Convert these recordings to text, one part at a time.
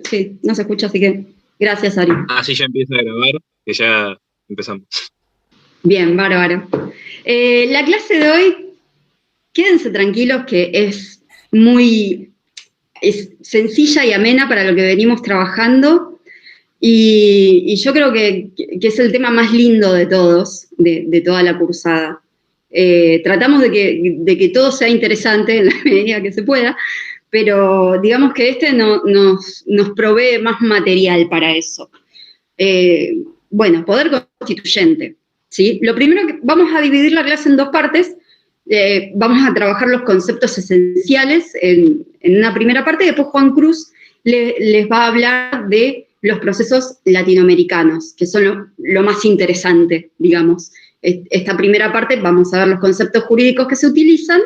Sí, no se escucha, así que gracias, Ari. Sí, ya empieza a grabar, que ya empezamos. Bien, bárbaro. La clase de hoy, quédense tranquilos que es sencilla y amena para lo que venimos trabajando y yo creo que es el tema más lindo de todos, de toda la cursada. Tratamos de que todo sea interesante en la medida que se pueda, pero digamos que nos provee más material para eso. Bueno, poder constituyente, ¿sí? Lo primero que vamos a dividir la clase en dos partes. Vamos a trabajar los conceptos esenciales en una primera parte, y después Juan Cruz les va a hablar de los procesos latinoamericanos, que son lo más interesante, digamos. Esta primera parte vamos a ver los conceptos jurídicos que se utilizan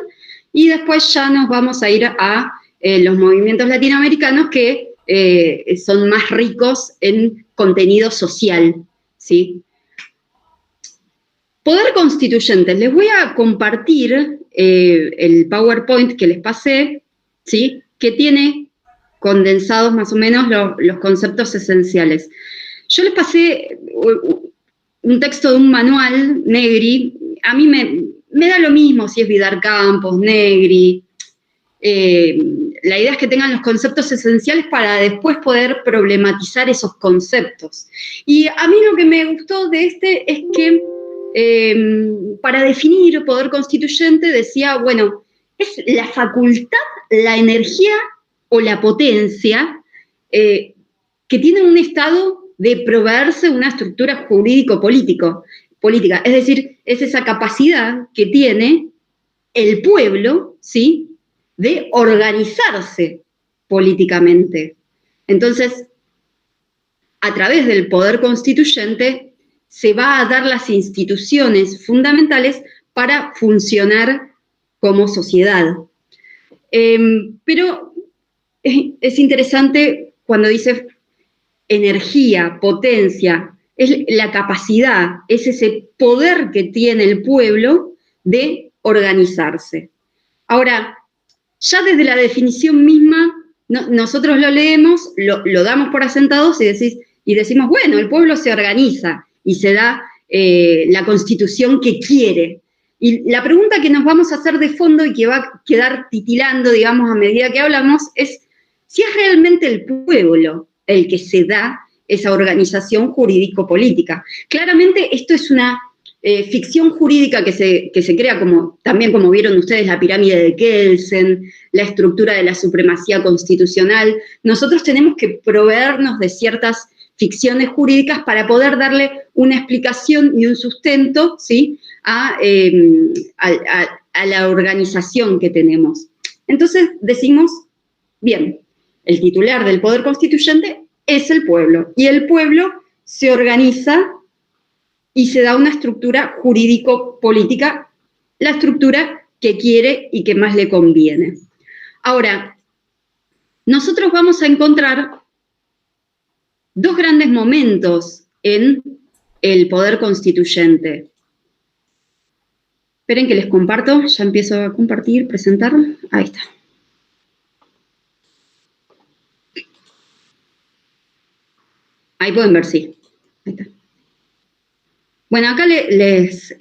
y después ya nos vamos a ir a los movimientos latinoamericanos que son más ricos en contenido social, ¿sí? Poder constituyente. Les voy a compartir el PowerPoint que les pasé, ¿sí? Que tiene condensados más o menos los conceptos esenciales. Yo les pasé un texto de un manual, Negri. A mí me da lo mismo si es Vidar Campos, Negri. La idea es que tengan los conceptos esenciales para después poder problematizar esos conceptos. Y a mí lo que me gustó de este es que para definir poder constituyente decía, bueno, es la facultad, la energía o la potencia que tiene un Estado de proveerse una estructura jurídico-política. Es decir, es esa capacidad que tiene el pueblo, ¿sí?, de organizarse políticamente. Entonces, a través del poder constituyente se va a dar las instituciones fundamentales para funcionar como sociedad. Pero es interesante cuando dice energía, potencia, es la capacidad, es ese poder que tiene el pueblo de organizarse. Ahora, ya desde la definición misma, nosotros lo leemos, lo damos por asentados y decimos, bueno, el pueblo se organiza y se da la constitución que quiere. Y la pregunta que nos vamos a hacer de fondo y que va a quedar titilando, digamos, a medida que hablamos, es si es realmente el pueblo el que se da esa organización jurídico-política. Claramente esto es una ficción jurídica que se crea, también como vieron ustedes, la pirámide de Kelsen, la estructura de la supremacía constitucional. Nosotros tenemos que proveernos de ciertas ficciones jurídicas para poder darle una explicación y un sustento, ¿sí?, a la organización que tenemos. Entonces decimos, bien, el titular del poder constituyente es el pueblo, y el pueblo se organiza y se da una estructura jurídico-política, la estructura que quiere y que más le conviene. Ahora, nosotros vamos a encontrar dos grandes momentos en el poder constituyente. Esperen que les comparto, ya empiezo a compartir, presentar. Ahí está. Ahí pueden ver, sí. Ahí está. Bueno, acá les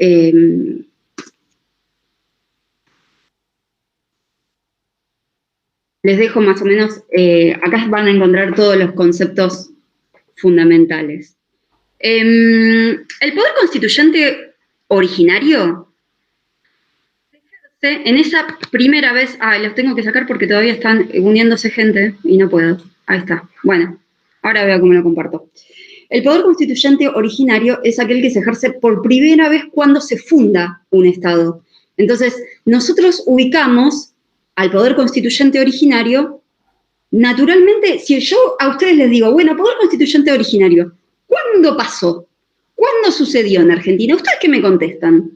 dejo más o menos, acá van a encontrar todos los conceptos fundamentales. El poder constituyente originario, en esa primera vez, los tengo que sacar porque todavía están uniéndose gente y no puedo. Ahí está. Bueno, ahora veo cómo lo comparto. El poder constituyente originario es aquel que se ejerce por primera vez cuando se funda un Estado. Entonces, nosotros ubicamos al poder constituyente originario, naturalmente, si yo a ustedes les digo, bueno, poder constituyente originario, ¿cuándo pasó? ¿Cuándo sucedió en Argentina? ¿Ustedes qué me contestan?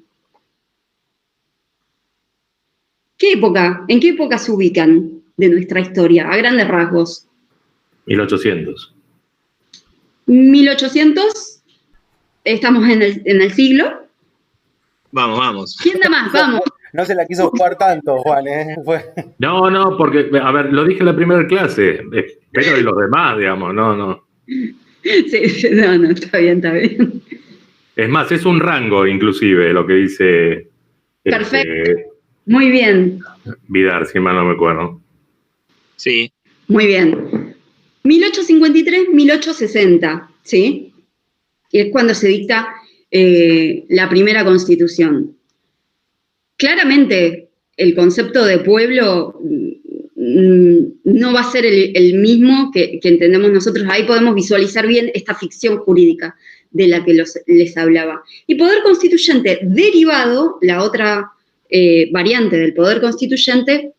¿Qué época? ¿En qué época se ubican de nuestra historia, a grandes rasgos? 1800. 1800, estamos en el siglo. Vamos. ¿Quién da más? Vamos. No se la quiso jugar tanto, Juan, ¿eh? No, porque, a ver, lo dije en la primera clase, pero de los demás, digamos, no. Sí, no, está bien. Es más, es un rango, inclusive, lo que dice... Perfecto. Muy bien. Vidar, si mal no me acuerdo. Sí. Muy bien. 1853-1860, ¿sí? Y es cuando se dicta la primera Constitución. Claramente, el concepto de pueblo no va a ser el mismo que entendemos nosotros. Ahí podemos visualizar bien esta ficción jurídica de la que les hablaba. Y poder constituyente derivado, la otra variante del poder constituyente,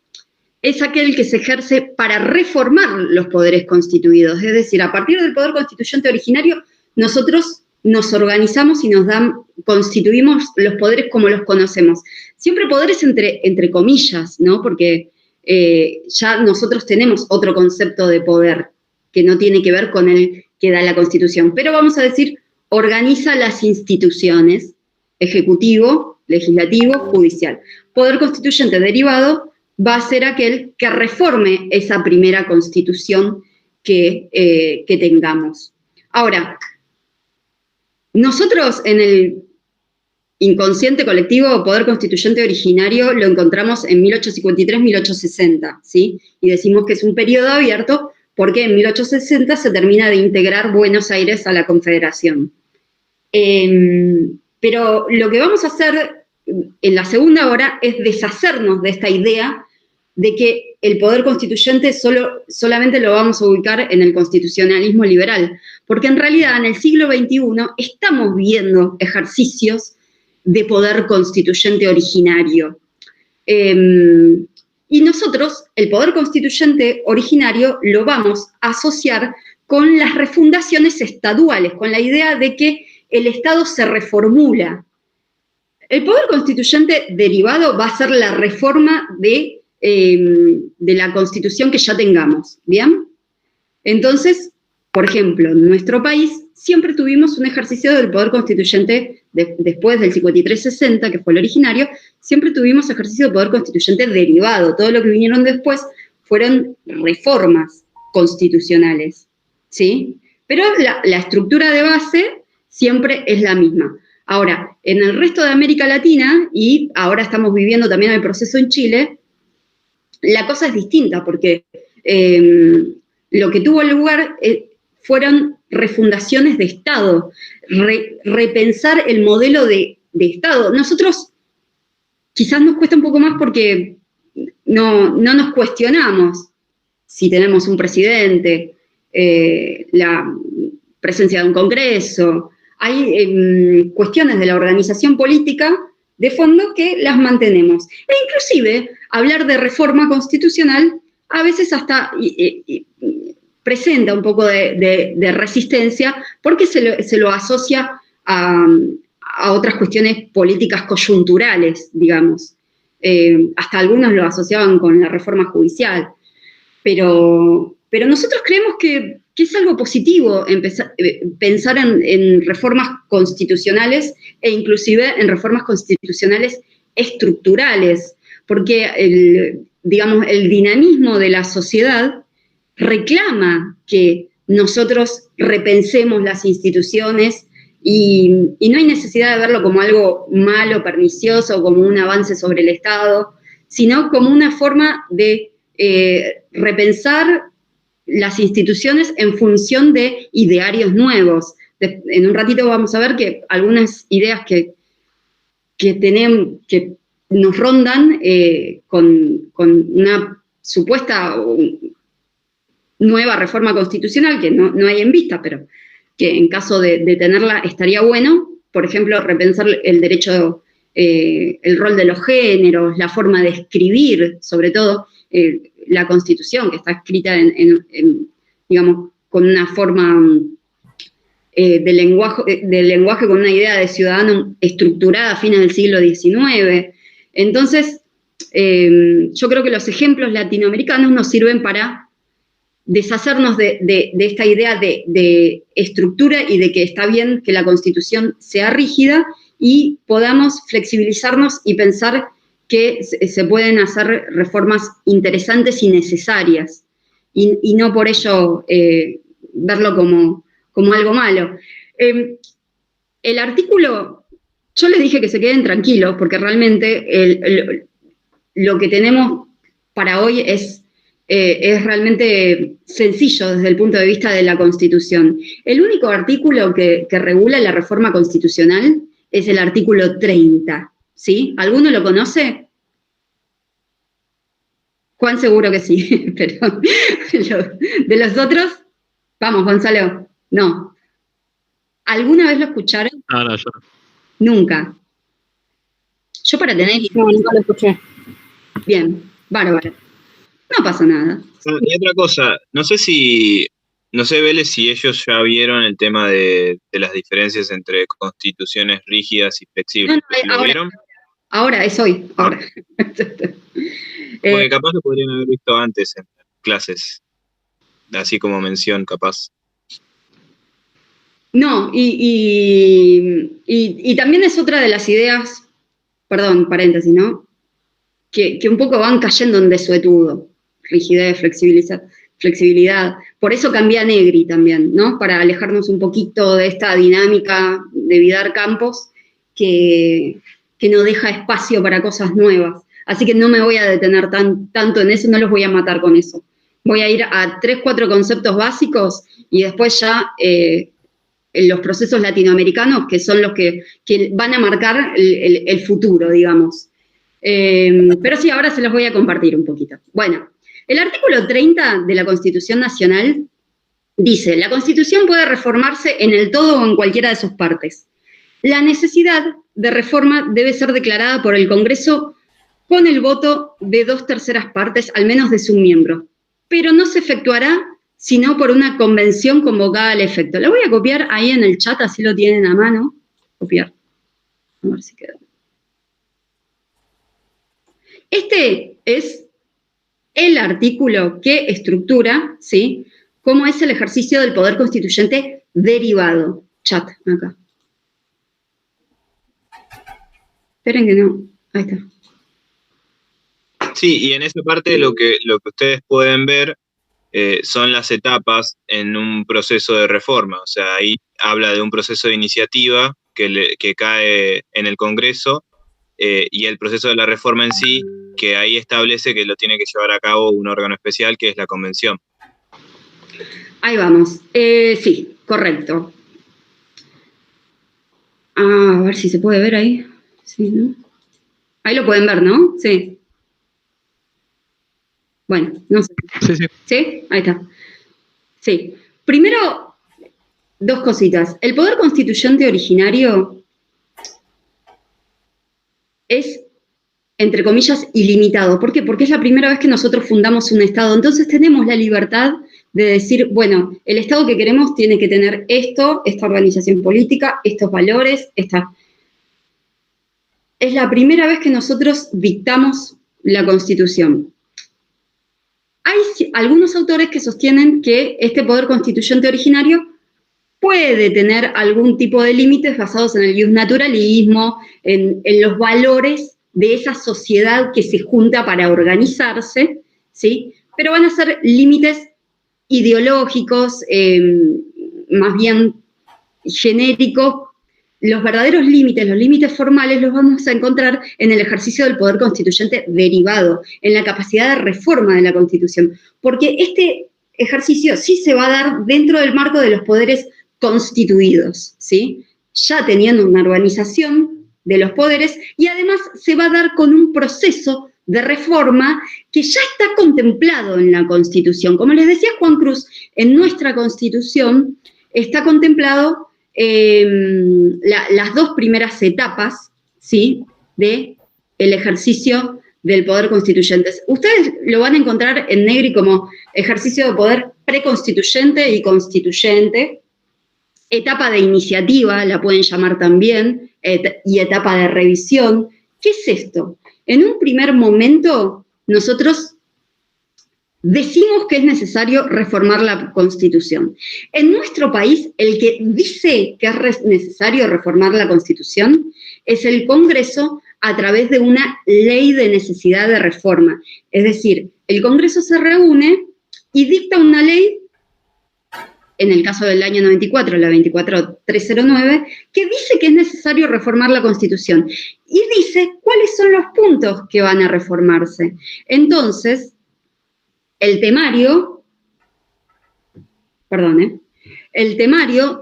es aquel que se ejerce para reformar los poderes constituidos. Es decir, a partir del poder constituyente originario, nosotros nos organizamos y constituimos los poderes como los conocemos. Siempre poderes entre comillas, ¿no? Porque ya nosotros tenemos otro concepto de poder que no tiene que ver con el que da la Constitución. Pero vamos a decir, organiza las instituciones, ejecutivo, legislativo, judicial. Poder constituyente derivado va a ser aquel que reforme esa primera Constitución que tengamos. Ahora, nosotros en el inconsciente colectivo, poder constituyente originario, lo encontramos en 1853-1860, ¿sí? Y decimos que es un periodo abierto porque en 1860 se termina de integrar Buenos Aires a la Confederación. Pero lo que vamos a hacer en la segunda hora es deshacernos de esta idea de que el poder constituyente solamente lo vamos a ubicar en el constitucionalismo liberal, porque en realidad en el siglo XXI estamos viendo ejercicios de poder constituyente originario. Y nosotros, el poder constituyente originario, lo vamos a asociar con las refundaciones estaduales, con la idea de que el Estado se reformula. El poder constituyente derivado va a ser la reforma de la Constitución que ya tengamos, ¿bien? Entonces, por ejemplo, en nuestro país siempre tuvimos un ejercicio del poder constituyente, después del 53-60, que fue el originario, siempre tuvimos ejercicio del poder constituyente derivado. Todo lo que vinieron después fueron reformas constitucionales, ¿sí? Pero la estructura de base siempre es la misma. Ahora, en el resto de América Latina, y ahora estamos viviendo también el proceso en Chile, la cosa es distinta, porque lo que tuvo lugar fueron refundaciones de Estado, repensar el modelo de Estado. Nosotros quizás nos cuesta un poco más porque no nos cuestionamos si tenemos un presidente, la presencia de un Congreso. Hay cuestiones de la organización política de fondo que las mantenemos. E inclusive, hablar de reforma constitucional a veces hasta presenta un poco de resistencia porque se lo asocia a otras cuestiones políticas coyunturales, digamos. Hasta algunos lo asociaban con la reforma judicial. Pero nosotros creemos que es algo positivo pensar en reformas constitucionales e inclusive en reformas constitucionales estructurales, porque el dinamismo de la sociedad reclama que nosotros repensemos las instituciones y no hay necesidad de verlo como algo malo, pernicioso, como un avance sobre el Estado, sino como una forma de repensar las instituciones en función de idearios nuevos. En un ratito vamos a ver que algunas ideas que nos rondan con una supuesta nueva reforma constitucional, que no hay en vista, pero que en caso de tenerla estaría bueno, por ejemplo, repensar el derecho, el rol de los géneros, la forma de escribir, sobre todo, la Constitución, que está escrita digamos, con una forma de lenguaje con una idea de ciudadano estructurada a fines del siglo XIX. Entonces, yo creo que los ejemplos latinoamericanos nos sirven para deshacernos de esta idea de estructura y de que está bien que la Constitución sea rígida y podamos flexibilizarnos y pensar que se pueden hacer reformas interesantes y necesarias, y no por ello verlo como algo malo. El artículo, yo les dije que se queden tranquilos, porque realmente lo que tenemos para hoy es realmente sencillo desde el punto de vista de la Constitución. El único artículo que regula la reforma constitucional es el artículo 30, ¿sí? ¿Alguno lo conoce? Juan seguro que sí, pero de los otros, vamos, Gonzalo, no. ¿Alguna vez lo escucharon? No, yo no. Nunca. Yo para tener... No, nunca lo escuché. Bien, bárbaro. No pasa nada. Y otra cosa, no sé, Vélez, si ellos ya vieron el tema de las diferencias entre constituciones rígidas y flexibles. No, ¿Lo vieron? Ahora, es hoy. Ahora. Porque capaz lo podrían haber visto antes en clases, así como mención, capaz. No, y también es otra de las ideas, perdón, paréntesis, ¿no? Que un poco van cayendo en desuetudo. Rigidez, flexibilidad. Por eso cambia Negri también, ¿no? Para alejarnos un poquito de esta dinámica de Vidar Campos que no deja espacio para cosas nuevas. Así que no me voy a detener tanto en eso, no los voy a matar con eso. Voy a ir a 3, 4 conceptos básicos y después ya los procesos latinoamericanos, que son los que van a marcar el futuro, digamos. Pero sí, ahora se los voy a compartir un poquito. Bueno, el artículo 30 de la Constitución Nacional dice: la Constitución puede reformarse en el todo o en cualquiera de sus partes. La necesidad de reforma debe ser declarada por el Congreso con el voto de 2/3 partes, al menos de sus miembros, pero no se efectuará sino por una convención convocada al efecto. Lo voy a copiar ahí en el chat, así lo tienen a mano. Copiar. A ver si queda. Este es el artículo que estructura, ¿sí?, cómo es el ejercicio del poder constituyente derivado. Chat, acá. Esperen que no. Ahí está. Sí, y en esa parte lo que ustedes pueden ver son las etapas en un proceso de reforma. O sea, ahí habla de un proceso de iniciativa que cae en el Congreso, y el proceso de la reforma en sí, que ahí establece que lo tiene que llevar a cabo un órgano especial, que es la Convención. Ahí vamos. Sí, correcto. A ver si se puede ver ahí. Sí, ¿no? Ahí lo pueden ver, ¿no? Sí. Bueno, no sé. Sí. ¿Sí? Ahí está. Sí. Primero, 2 cositas. El poder constituyente originario es, entre comillas, ilimitado. ¿Por qué? Porque es la primera vez que nosotros fundamos un Estado. Entonces tenemos la libertad de decir, bueno, el Estado que queremos tiene que tener esto, esta organización política, estos valores, esta... Es la primera vez que nosotros dictamos la Constitución. Hay algunos autores que sostienen que este poder constituyente originario puede tener algún tipo de límites basados en el iusnaturalismo, en los valores de esa sociedad que se junta para organizarse, ¿sí? Pero van a ser límites ideológicos, más bien genéricos. Los verdaderos límites, los límites formales, los vamos a encontrar en el ejercicio del poder constituyente derivado, en la capacidad de reforma de la Constitución, porque este ejercicio sí se va a dar dentro del marco de los poderes constituidos, ¿sí? Ya teniendo una organización de los poderes, y además se va a dar con un proceso de reforma que ya está contemplado en la Constitución. Como les decía Juan Cruz, en nuestra Constitución está contemplado las 2 primeras etapas, ¿sí?, del ejercicio del poder constituyente. Ustedes lo van a encontrar en Negri como ejercicio de poder preconstituyente y constituyente, etapa de iniciativa, la pueden llamar también, y etapa de revisión. ¿Qué es esto? En un primer momento, nosotros decimos que es necesario reformar la Constitución. En nuestro país, el que dice que es necesario reformar la Constitución es el Congreso a través de una ley de necesidad de reforma. Es decir, el Congreso se reúne y dicta una ley, en el caso del año 94, la 24309, que dice que es necesario reformar la Constitución y dice cuáles son los puntos que van a reformarse. Entonces, el temario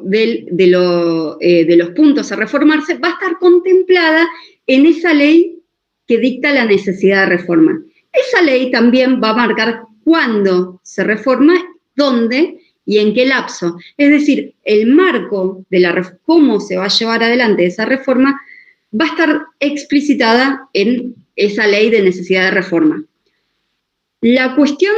de los puntos a reformarse va a estar contemplada en esa ley que dicta la necesidad de reforma. Esa ley también va a marcar cuándo se reforma, dónde y en qué lapso. Es decir, el marco de cómo se va a llevar adelante esa reforma va a estar explicitada en esa ley de necesidad de reforma. La cuestión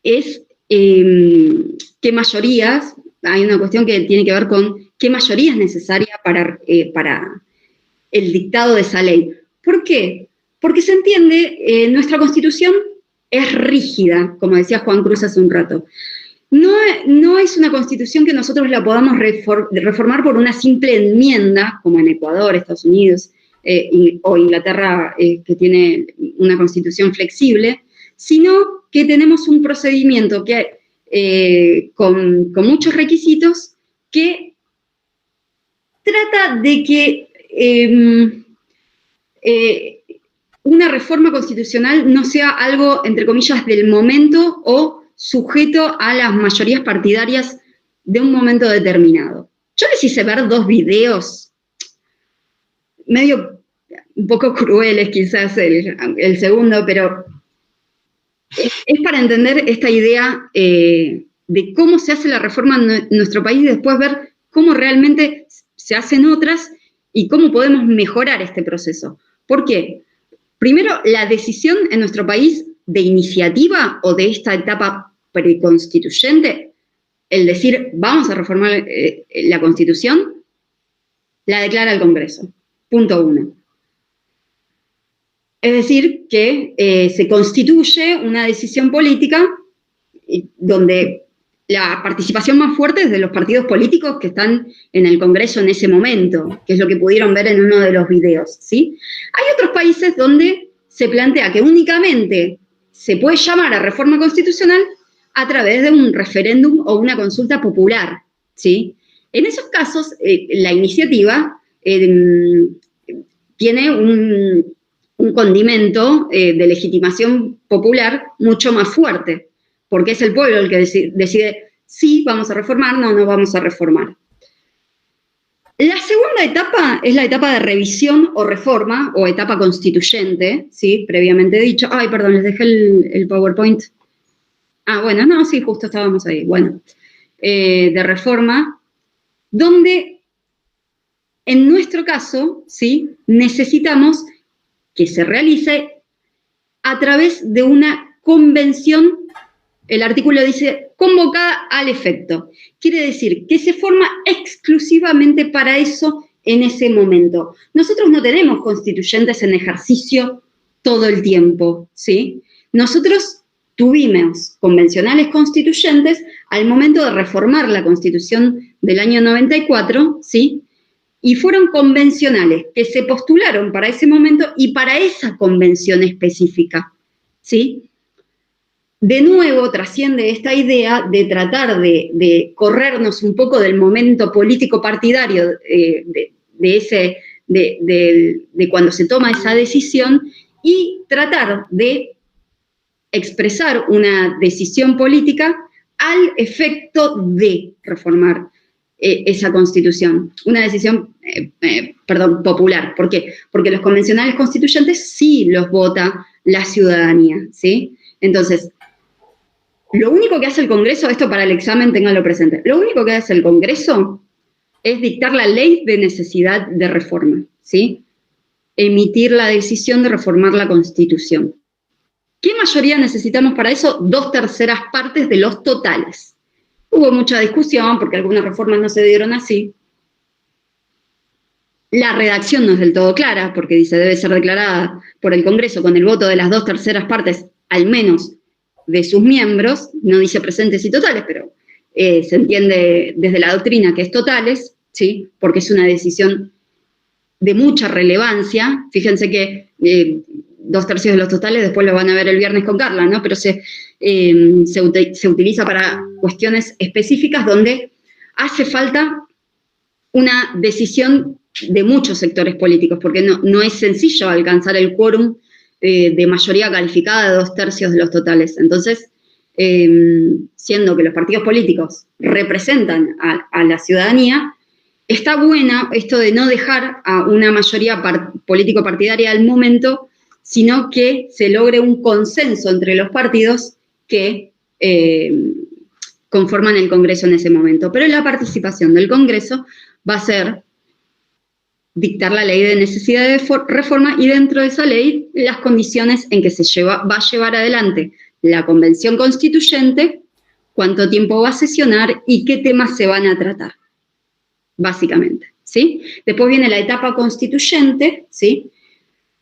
es qué mayorías, hay una cuestión que tiene que ver con qué mayoría es necesaria para el dictado de esa ley. ¿Por qué? Porque se entiende, nuestra Constitución es rígida, como decía Juan Cruz hace un rato. No es una Constitución que nosotros la podamos reformar por una simple enmienda, como en Ecuador, Estados Unidos o Inglaterra, que tiene una Constitución flexible, sino que tenemos un procedimiento con muchos requisitos que trata de que una reforma constitucional no sea algo, entre comillas, del momento o sujeto a las mayorías partidarias de un momento determinado. Yo les hice ver 2 videos, un poco crueles quizás el segundo, pero es para entender esta idea de cómo se hace la reforma en nuestro país y después ver cómo realmente se hacen otras y cómo podemos mejorar este proceso. ¿Por qué? Primero, la decisión en nuestro país de iniciativa o de esta etapa preconstituyente, el decir vamos a reformar la Constitución, la declara el Congreso. Punto 1. Es decir, que se constituye una decisión política donde la participación más fuerte es de los partidos políticos que están en el Congreso en ese momento, que es lo que pudieron ver en uno de los videos, ¿sí? Hay otros países donde se plantea que únicamente se puede llamar a reforma constitucional a través de un referéndum o una consulta popular, ¿sí? En esos casos, la iniciativa tiene un condimento de legitimación popular mucho más fuerte, porque es el pueblo el que decide si vamos a reformar, no vamos a reformar. La segunda etapa es la etapa de revisión o reforma, o etapa constituyente, ¿sí? Previamente dicho. Ay, perdón, les dejé el PowerPoint. Ah, bueno, no, sí, justo estábamos ahí. Bueno, de reforma, donde en nuestro caso, ¿sí? Necesitamos que se realice a través de una convención. El artículo dice convocada al efecto. Quiere decir que se forma exclusivamente para eso en ese momento. Nosotros no tenemos constituyentes en ejercicio todo el tiempo, ¿sí? Nosotros tuvimos convencionales constituyentes al momento de reformar la Constitución del año 94, ¿sí? Y fueron convencionales que se postularon para ese momento y para esa convención específica, ¿sí? De nuevo, trasciende esta idea de tratar de corrernos un poco del momento político partidario de cuando se toma esa decisión y tratar de expresar una decisión política al efecto de reformar esa Constitución. Una decisión, popular. ¿Por qué? Porque los convencionales constituyentes sí los vota la ciudadanía, ¿sí? Entonces, lo único que hace el Congreso, esto para el examen ténganlo presente, lo único que hace el Congreso es dictar la ley de necesidad de reforma, ¿sí? Emitir la decisión de reformar la Constitución. ¿Qué mayoría necesitamos para eso? 2/3 partes de los totales. Hubo mucha discusión porque algunas reformas no se dieron así. La redacción no es del todo clara porque dice debe ser declarada por el Congreso con el voto de las 2/3 partes, al menos, de sus miembros, no dice presentes y totales, pero se entiende desde la doctrina que es totales, ¿sí? Porque es una decisión de mucha relevancia. Fíjense que 2/3 de los totales, después lo van a ver el viernes con Carla, ¿no? Pero se utiliza para cuestiones específicas donde hace falta una decisión de muchos sectores políticos, porque no es sencillo alcanzar el quórum de mayoría calificada de 2/3 de los totales. Entonces, siendo que los partidos políticos representan a la ciudadanía, está buena esto de no dejar a una mayoría político-partidaria al momento, sino que se logre un consenso entre los partidos que conforman el Congreso en ese momento. Pero la participación del Congreso va a ser dictar la ley de necesidad de reforma y dentro de esa ley las condiciones en que va a llevar adelante la Convención Constituyente, cuánto tiempo va a sesionar y qué temas se van a tratar, básicamente, ¿sí? Después viene la etapa constituyente, ¿sí?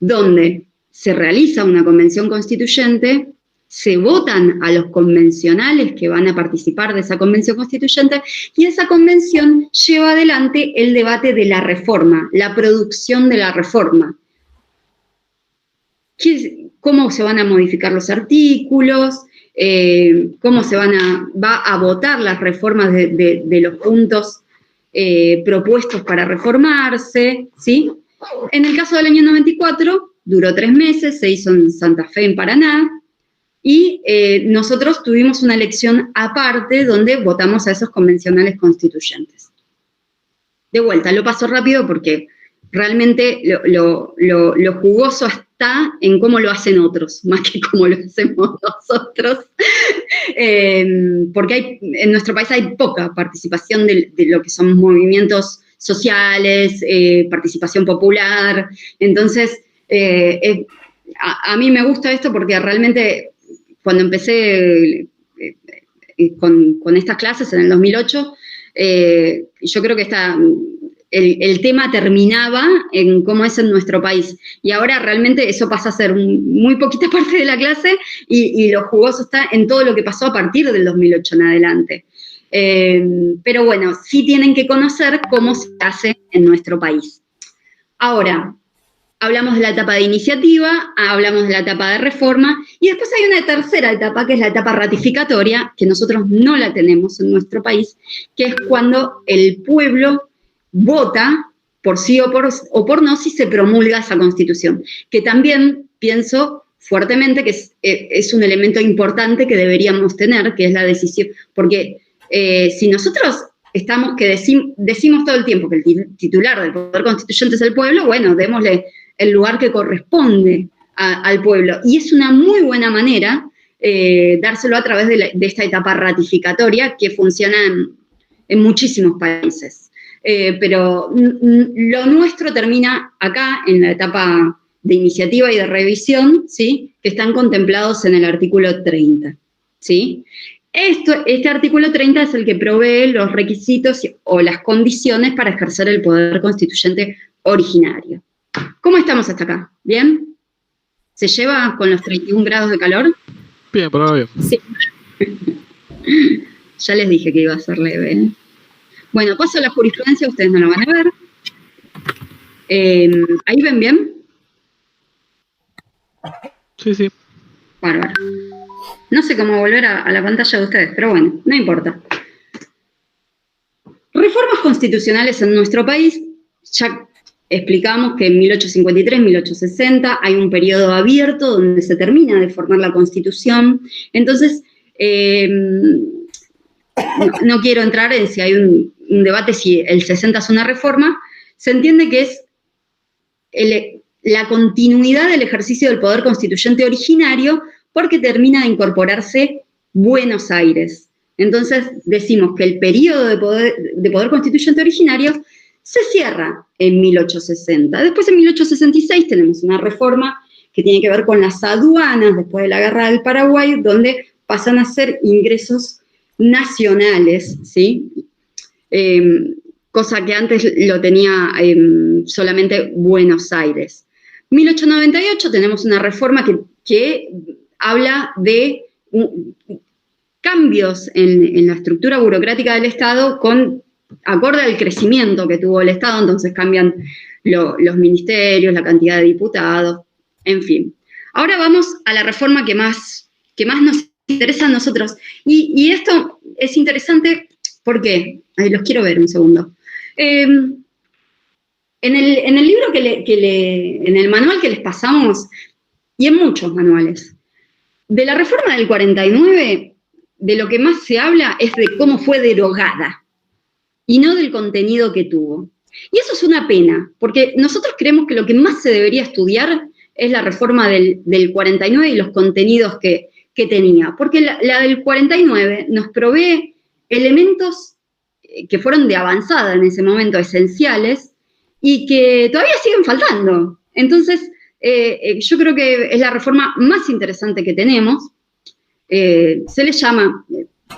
Donde se realiza una Convención Constituyente, se votan a los convencionales que van a participar de esa Convención Constituyente y esa convención lleva adelante el debate de la reforma, la producción de la reforma. ¿Cómo se van a modificar los artículos? ¿Cómo se va a votar las reformas de los puntos propuestos para reformarse? ¿Sí? En el caso del año 94, duró 3 meses, se hizo en Santa Fe, en Paraná, y nosotros tuvimos una elección aparte donde votamos a esos convencionales constituyentes. De vuelta, lo paso rápido porque realmente lo jugoso está en cómo lo hacen otros, más que cómo lo hacemos nosotros, porque en nuestro país hay poca participación de lo que son movimientos sociales, participación popular. Entonces, a mí me gusta esto porque realmente cuando empecé con estas clases en el 2008, yo creo que el tema terminaba en cómo es en nuestro país. Y ahora realmente eso pasa a ser muy poquita parte de la clase y lo jugoso está en todo lo que pasó a partir del 2008 en adelante. Pero bueno, sí tienen que conocer cómo se hace en nuestro país. Ahora, hablamos de la etapa de iniciativa, hablamos de la etapa de reforma, y después hay una tercera etapa, que es la etapa ratificatoria, que nosotros no la tenemos en nuestro país, que es cuando el pueblo vota por sí o por no si se promulga esa Constitución, que también pienso fuertemente que es un elemento importante que deberíamos tener, que es la decisión, porque si nosotros decimos todo el tiempo que el titular del Poder Constituyente es el pueblo, bueno, démosle el lugar que corresponde al pueblo. Y es una muy buena manera dárselo a través de esta etapa ratificatoria que funciona en muchísimos países. Pero lo nuestro termina acá, en la etapa de iniciativa y de revisión, ¿sí? Que están contemplados en el artículo 30, ¿sí? Este artículo 30 es el que provee los requisitos o las condiciones para ejercer el poder constituyente originario. ¿Cómo estamos hasta acá? ¿Bien? ¿Se lleva con los 31 grados de calor? Bien, por ahora bien. Sí. Ya les dije que iba a ser leve, ¿eh? Bueno, paso a la jurisprudencia, ustedes no lo van a ver. ¿Ahí ven bien? Sí, sí. Bárbaro. No sé cómo volver a la pantalla de ustedes, pero bueno, no importa. Reformas constitucionales en nuestro país, ya explicamos que en 1853, 1860 hay un periodo abierto donde se termina de formar la Constitución. Entonces, no quiero entrar en si hay un debate si el 60 es una reforma. Se entiende que es la continuidad del ejercicio del poder constituyente originario porque termina de incorporarse Buenos Aires. Entonces, decimos que el periodo de poder constituyente originario se cierra en 1860. Después, en 1866, tenemos una reforma que tiene que ver con las aduanas después de la Guerra del Paraguay, donde pasan a ser ingresos nacionales, ¿sí? Cosa que antes lo tenía solamente Buenos Aires. 1898 tenemos una reforma que habla de cambios en la estructura burocrática del Estado con acorde al crecimiento que tuvo el Estado, entonces cambian los ministerios, la cantidad de diputados, en fin. Ahora vamos a la reforma que más nos interesa a nosotros. Y esto es interesante porque, los quiero ver un segundo. En el libro en el manual que les pasamos, y en muchos manuales, de la reforma del 49, de lo que más se habla es de cómo fue derogada, y no del contenido que tuvo. Y eso es una pena, porque nosotros creemos que lo que más se debería estudiar es la reforma del 49 y los contenidos que tenía, porque la del 49 nos provee elementos que fueron de avanzada en ese momento, esenciales, y que todavía siguen faltando. Entonces, yo creo que es la reforma más interesante que tenemos. Se le llama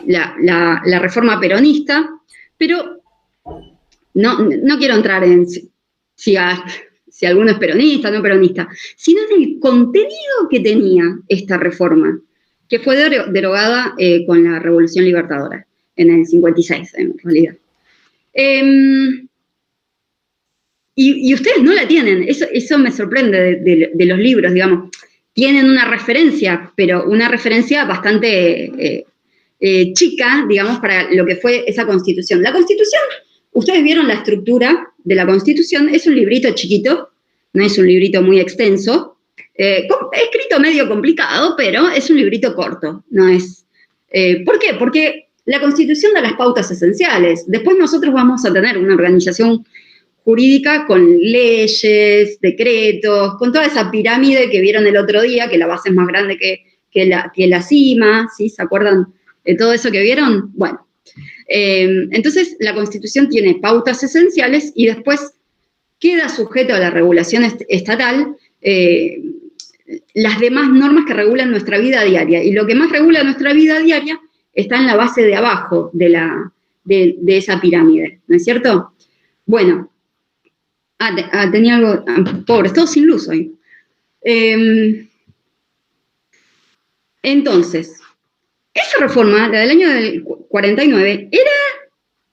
la reforma peronista, pero no quiero entrar en si alguno es peronista o no peronista, sino en el contenido que tenía esta reforma, que fue derogada con la Revolución Libertadora, en el 56, en realidad. Y ustedes no la tienen, eso me sorprende de los libros, digamos. Tienen una referencia, pero una referencia bastante chica, digamos, para lo que fue esa Constitución. La Constitución, ustedes vieron la estructura de la Constitución, es un librito chiquito, no es un librito muy extenso, escrito medio complicado, pero es un librito corto, no es... ¿Por qué? Porque la Constitución da las pautas esenciales. Después nosotros vamos a tener una organización jurídica con leyes, decretos, con toda esa pirámide que vieron el otro día, que la base es más grande que la cima, ¿sí? ¿Se acuerdan de todo eso que vieron? Bueno, entonces la Constitución tiene pautas esenciales y después queda sujeto a la regulación estatal las demás normas que regulan nuestra vida diaria. Y lo que más regula nuestra vida diaria está en la base de abajo de esa pirámide, ¿no es cierto? Bueno, tenía algo... pobre, todo sin luz hoy. Entonces, esa reforma, la del año del 49, era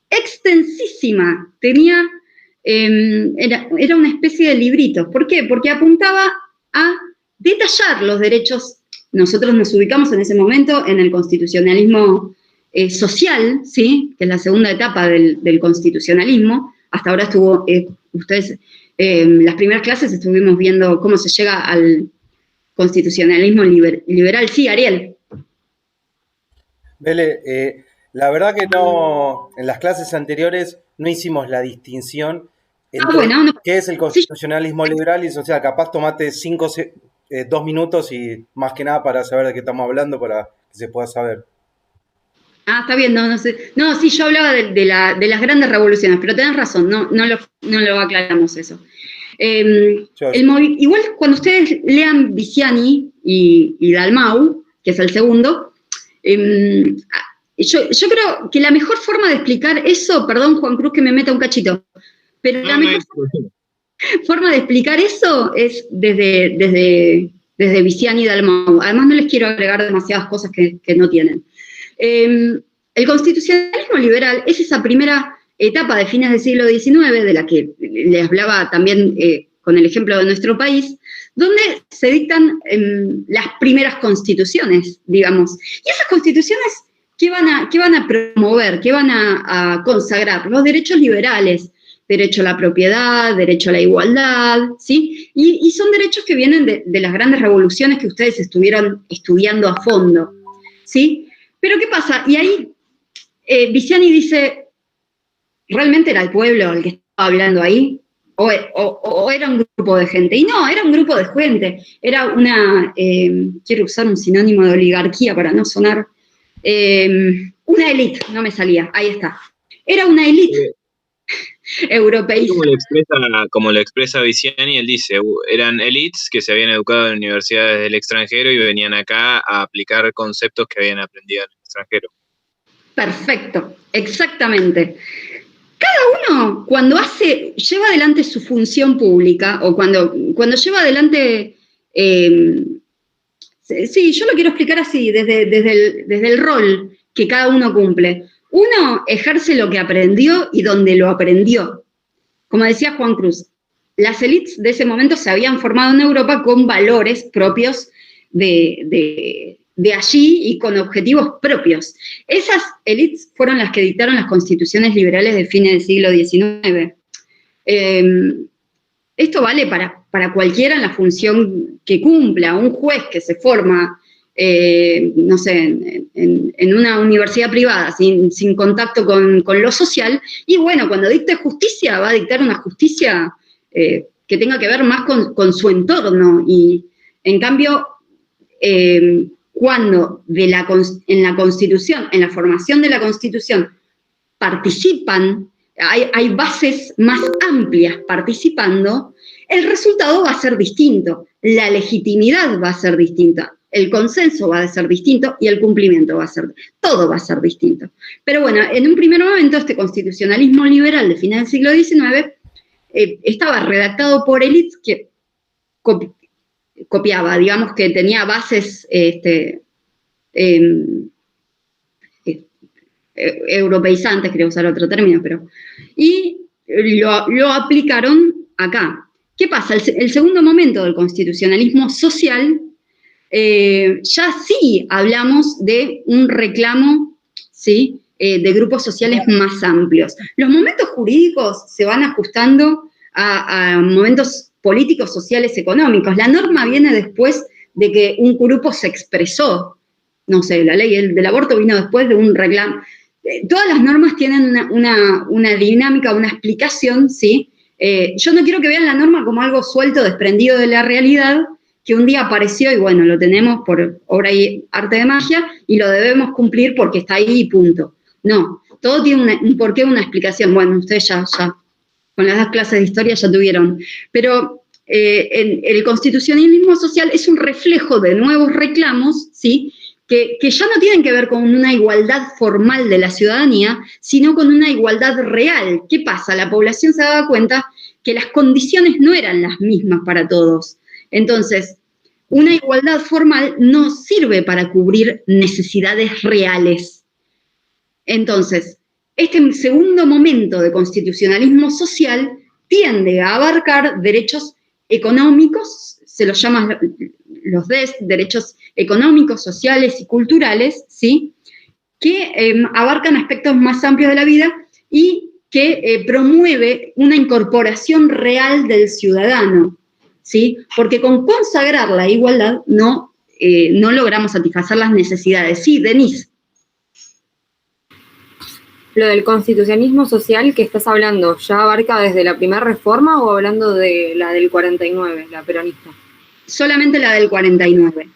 extensísima. Tenía... era una especie de librito. ¿Por qué? Porque apuntaba a detallar los derechos. Nosotros nos ubicamos en ese momento en el constitucionalismo social, ¿sí? Que es la segunda etapa del constitucionalismo. Hasta ahora estuvo, ustedes, las primeras clases estuvimos viendo cómo se llega al constitucionalismo liberal. Sí, Ariel. Bele, la verdad que no, en las clases anteriores no hicimos la distinción entre qué es el constitucionalismo liberal y social. Capaz tomate 2 minutos y más que nada para saber de qué estamos hablando, para que se pueda saber. Está bien, no sé. No, sí, yo hablaba de las grandes revoluciones, pero tenés razón, no lo aclaramos eso. Igual cuando ustedes lean Viciani y Dalmau, que es el segundo, yo creo que la mejor forma de explicar eso, perdón Juan Cruz que me meta un cachito, pero la mejor forma de explicar eso es desde Viciani y Dalmau. Además no les quiero agregar demasiadas cosas que no tienen. El constitucionalismo liberal es esa primera etapa de fines del siglo XIX, de la que les hablaba también con el ejemplo de nuestro país, donde se dictan las primeras constituciones, digamos. Y esas constituciones, ¿qué van a promover? ¿Qué van a consagrar? Los derechos liberales, derecho a la propiedad, derecho a la igualdad, ¿sí? Y son derechos que vienen de las grandes revoluciones que ustedes estuvieron estudiando a fondo, ¿sí? Pero ¿qué pasa? Y ahí Viciani dice, ¿realmente era el pueblo el que estaba hablando ahí? ¿O era un grupo de gente? Y no, era un grupo de gente. Era una, quiero usar un sinónimo de oligarquía para no sonar, una élite, no me salía, ahí está. Era una élite europeísta. Como lo expresa Viciani, él dice, eran élites que se habían educado en universidades del extranjero y venían acá a aplicar conceptos que habían aprendido en el extranjero. Perfecto, exactamente. Cada uno, cuando lleva adelante su función pública, o cuando lleva adelante, sí, yo lo quiero explicar así, desde el rol que cada uno cumple. Uno ejerce lo que aprendió y donde lo aprendió. Como decía Juan Cruz, las élites de ese momento se habían formado en Europa con valores propios de allí y con objetivos propios. Esas élites fueron las que dictaron las constituciones liberales de fines del siglo XIX. Esto vale para cualquiera en la función que cumpla. Un juez que se forma, no sé, en una universidad privada, sin contacto con lo social, y bueno, cuando dicte justicia, va a dictar una justicia que tenga que ver más con su entorno. Y en cambio, cuando en la Constitución, en la formación de la Constitución, participan, hay bases más amplias participando, el resultado va a ser distinto, la legitimidad va a ser distinta, el consenso va a ser distinto y el cumplimiento todo va a ser distinto. Pero bueno, en un primer momento este constitucionalismo liberal de fines del siglo XIX estaba redactado por élites que copiaba, digamos que tenía bases europeizantes, quería usar otro término, y lo aplicaron acá. ¿Qué pasa? El segundo momento del constitucionalismo social, ya sí hablamos de un reclamo, ¿sí?, de grupos sociales más amplios. Los momentos jurídicos se van ajustando a momentos políticos, sociales, económicos. La norma viene después de que un grupo se expresó. No sé, la ley del aborto vino después de un reclamo. Todas las normas tienen una dinámica, una explicación, ¿sí? Yo no quiero que vean la norma como algo suelto, desprendido de la realidad, que un día apareció y bueno, lo tenemos por obra y arte de magia y lo debemos cumplir porque está ahí y punto. No, todo tiene un porqué, una explicación. Bueno, ustedes ya con las 2 clases de historia ya tuvieron. Pero el constitucionalismo social es un reflejo de nuevos reclamos, ¿sí?, que ya no tienen que ver con una igualdad formal de la ciudadanía, sino con una igualdad real. ¿Qué pasa? La población se daba cuenta que las condiciones no eran las mismas para todos. Entonces, una igualdad formal no sirve para cubrir necesidades reales. Entonces, este segundo momento de constitucionalismo social tiende a abarcar derechos económicos, se los llama los derechos económicos, sociales y culturales, ¿sí?, que abarcan aspectos más amplios de la vida y que promueve una incorporación real del ciudadano, ¿sí?, porque con consagrar la igualdad no logramos satisfacer las necesidades. Sí, Denise. Lo del constitucionalismo social que estás hablando, ¿ya abarca desde la primera reforma o hablando de la del 49, la peronista? Solamente la del 49.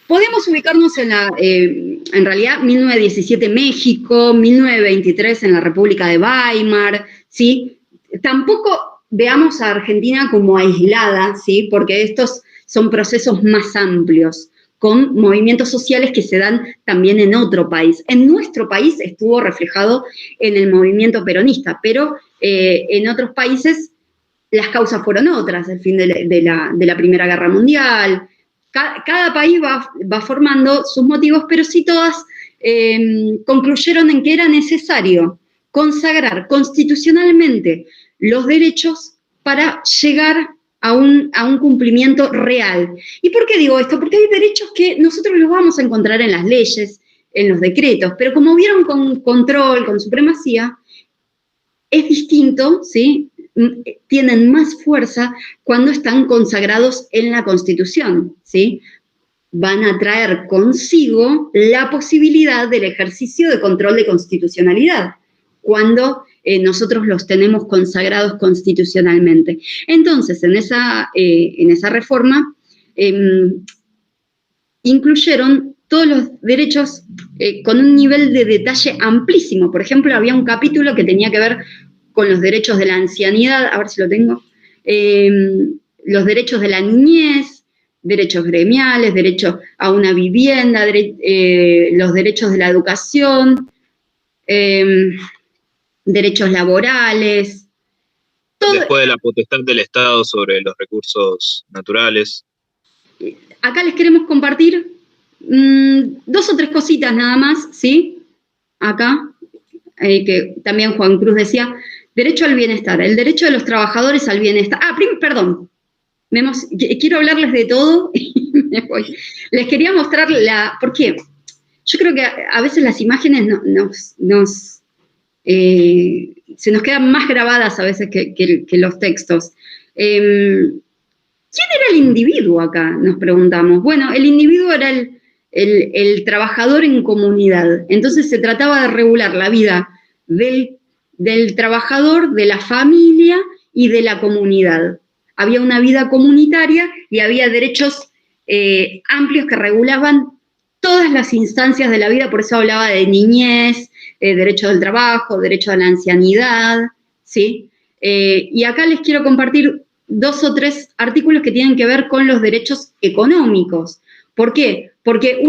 Podemos ubicarnos en realidad, 1917 México, 1923 en la República de Weimar, ¿sí? Tampoco veamos a Argentina como aislada, ¿sí?, porque estos son procesos más amplios, con movimientos sociales que se dan también en otro país. En nuestro país estuvo reflejado en el movimiento peronista, pero en otros países las causas fueron otras, el fin de la Primera Guerra Mundial. Cada país va formando sus motivos, pero sí todas concluyeron en que era necesario consagrar constitucionalmente los derechos para llegar a un cumplimiento real. ¿Y por qué digo esto? Porque hay derechos que nosotros los vamos a encontrar en las leyes, en los decretos, pero como vieron con control, con supremacía, es distinto, ¿sí?, tienen más fuerza cuando están consagrados en la Constitución, ¿sí? Van a traer consigo la posibilidad del ejercicio de control de constitucionalidad, cuando nosotros los tenemos consagrados constitucionalmente. Entonces, en esa reforma, incluyeron todos los derechos con un nivel de detalle amplísimo. Por ejemplo, había un capítulo que tenía que ver con los derechos de la ancianidad, a ver si lo tengo, los derechos de la niñez, derechos gremiales, derecho a una vivienda, los derechos de la educación, derechos laborales. Después de la potestad del Estado sobre los recursos naturales. Acá les queremos compartir 2 o 3 cositas nada más, ¿sí? acá, que también Juan Cruz decía, derecho al bienestar, el derecho de los trabajadores al bienestar. Perdón, quiero hablarles de todo y me voy. Les quería mostrar ¿por qué? Yo creo que a veces las imágenes se nos quedan más grabadas a veces que los textos. ¿Quién era el individuo acá? Nos preguntamos. Bueno, el individuo era el trabajador en comunidad. Entonces se trataba de regular la vida del trabajador, de la familia y de la comunidad. Había una vida comunitaria y había derechos amplios que regulaban todas las instancias de la vida, por eso hablaba de niñez, derecho del trabajo, derecho a la ancianidad, ¿sí? Y acá les quiero compartir 2 o 3 artículos que tienen que ver con los derechos económicos. ¿Por qué? Porque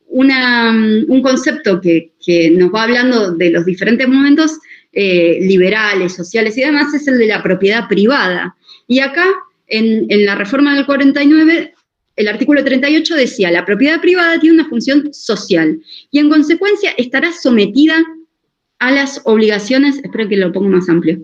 un concepto que nos va hablando de los diferentes momentos liberales, sociales y demás es el de la propiedad privada. Y acá, en la reforma del 49, el artículo 38 decía, la propiedad privada tiene una función social y en consecuencia estará sometida a las obligaciones, espero que lo ponga más amplio,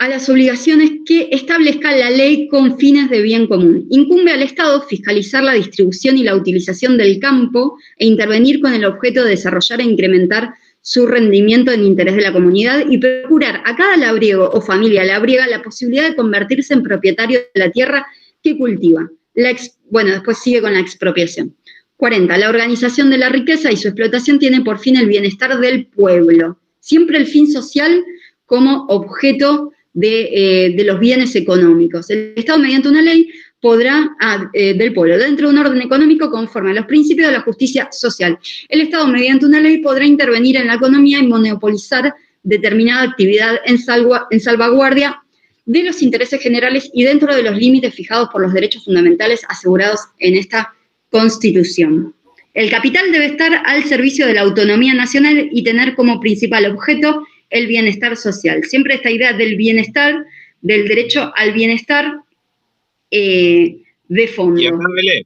a las obligaciones que establezca la ley con fines de bien común. Incumbe al Estado fiscalizar la distribución y la utilización del campo e intervenir con el objeto de desarrollar e incrementar su rendimiento en interés de la comunidad y procurar a cada labriego o familia labriega la posibilidad de convertirse en propietario de la tierra que cultiva. Después sigue con la expropiación. 40. La organización de la riqueza y su explotación tiene por fin el bienestar del pueblo. Siempre el fin social como objeto de los bienes económicos. El Estado, mediante una ley, podrá, del pueblo, dentro de un orden económico conforme a los principios de la justicia social. El Estado, mediante una ley, podrá intervenir en la economía y monopolizar determinada actividad en salvaguardia de los intereses generales y dentro de los límites fijados por los derechos fundamentales asegurados en esta Constitución. El capital debe estar al servicio de la autonomía nacional y tener como principal objeto el bienestar social. Siempre esta idea del bienestar, del derecho al bienestar de fondo. Y acá, Belén.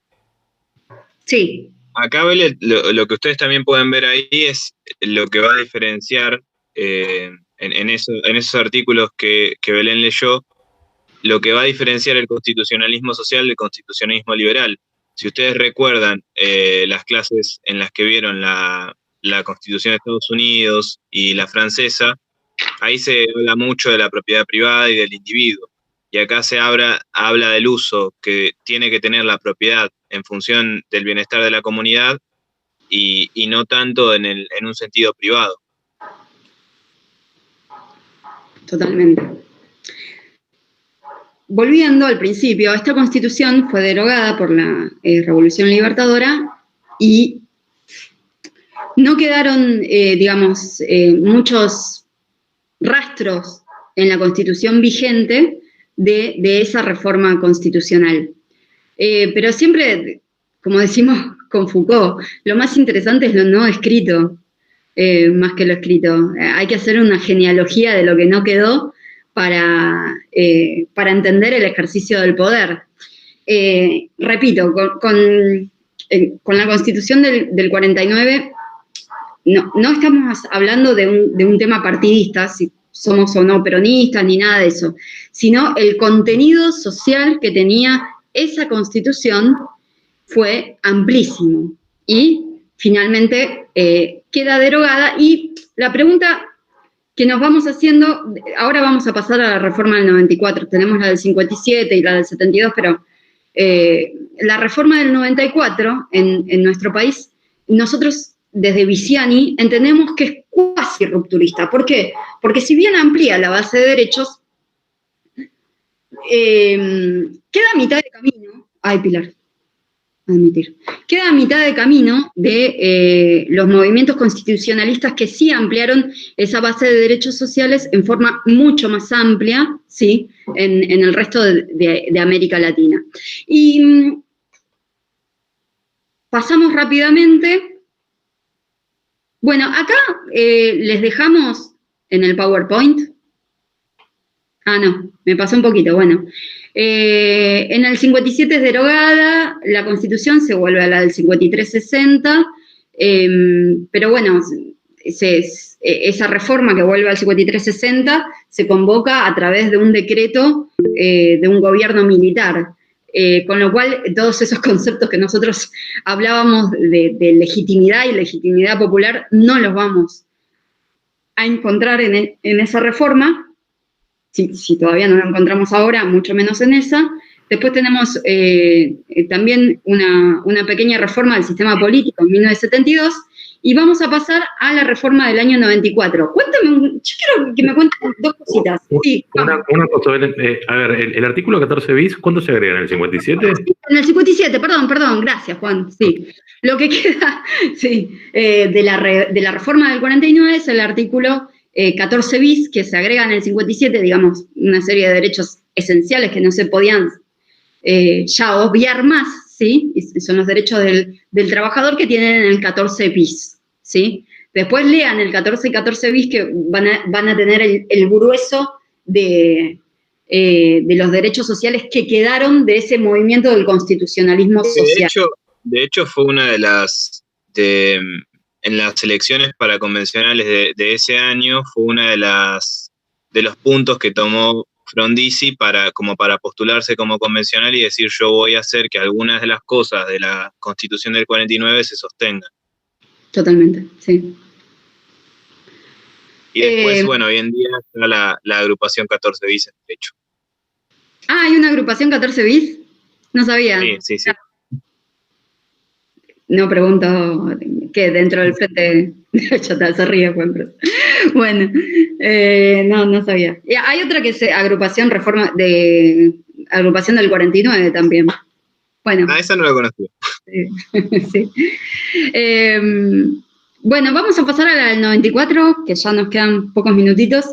Sí. Acá, Belén, lo que ustedes también pueden ver ahí es lo que va a diferenciar en esos artículos que Belén leyó, lo que va a diferenciar el constitucionalismo social del constitucionalismo liberal. Si ustedes recuerdan las clases en las que vieron la Constitución de Estados Unidos y la francesa, ahí se habla mucho de la propiedad privada y del individuo. Y acá se habla del uso que tiene que tener la propiedad en función del bienestar de la comunidad y no tanto en un sentido privado. Totalmente. Volviendo al principio, esta Constitución fue derogada por la Revolución Libertadora y no quedaron, muchos rastros en la Constitución vigente de esa reforma constitucional. Pero siempre, como decimos con Foucault, lo más interesante es lo no escrito, más que lo escrito. Hay que hacer una genealogía de lo que no quedó para entender el ejercicio del poder. Repito, con la Constitución del 49, no estamos hablando de un tema partidista, si somos o no peronistas, ni nada de eso, sino el contenido social que tenía esa Constitución fue amplísimo y finalmente queda derogada. Y la pregunta que nos vamos haciendo, ahora vamos a pasar a la reforma del 94, tenemos la del 57 y la del 72, pero la reforma del 94 en nuestro país, nosotros desde Viciani entendemos que es cuasi rupturista. ¿Por qué? Porque si bien amplía la base de derechos, queda a mitad de camino, Pilar, admitir, queda a mitad de camino de los movimientos constitucionalistas que sí ampliaron esa base de derechos sociales en forma mucho más amplia, ¿sí?, en el resto de América Latina. Y pasamos rápidamente. Bueno, acá les dejamos en el PowerPoint. No, me pasó un poquito, bueno. En el 57 es derogada, la Constitución se vuelve a la del 53-60, Pero bueno, esa reforma que vuelve al 5360 se convoca a través de un decreto de un gobierno militar, con lo cual todos esos conceptos que nosotros hablábamos de legitimidad y legitimidad popular no los vamos a encontrar en esa reforma, si todavía no lo encontramos ahora, mucho menos en esa. Después tenemos también una pequeña reforma del sistema político en 1972, y vamos a pasar a la reforma del año 94. Cuéntame, yo quiero que me cuentes dos cositas. Sí, una cosa, a ver, el artículo 14 bis, ¿cuándo se agrega? ¿En el 57? En el 57, perdón, gracias, Juan. Sí, lo que queda de la reforma del 49 es el artículo 14 bis, que se agrega en el 57, digamos, una serie de derechos esenciales que no se podían ya obviar más, ¿sí? Y son los derechos del trabajador que tienen en el 14 bis, ¿sí? Después lean el 14 y 14 bis, que van a tener el grueso de los derechos sociales que quedaron de ese movimiento del constitucionalismo social. De hecho fue una de las, en las elecciones para convencionales de ese año, fue una de los puntos que tomó Frondizi como para postularse como convencional y decir: yo voy a hacer que algunas de las cosas de la Constitución del 49 se sostengan. Totalmente, sí. Y después, bueno, hoy en día está la agrupación 14 bis en derecho. Ah, ¿hay una agrupación 14 bis? No sabía. Sí. No pregunto qué dentro del frente. Ya se ríe, Juan. Bueno, no sabía. Y hay otra que es agrupación agrupación del 49 también. Bueno. Esa no la conocí. Sí. Bueno, vamos a pasar a la del 94, que ya nos quedan pocos minutitos.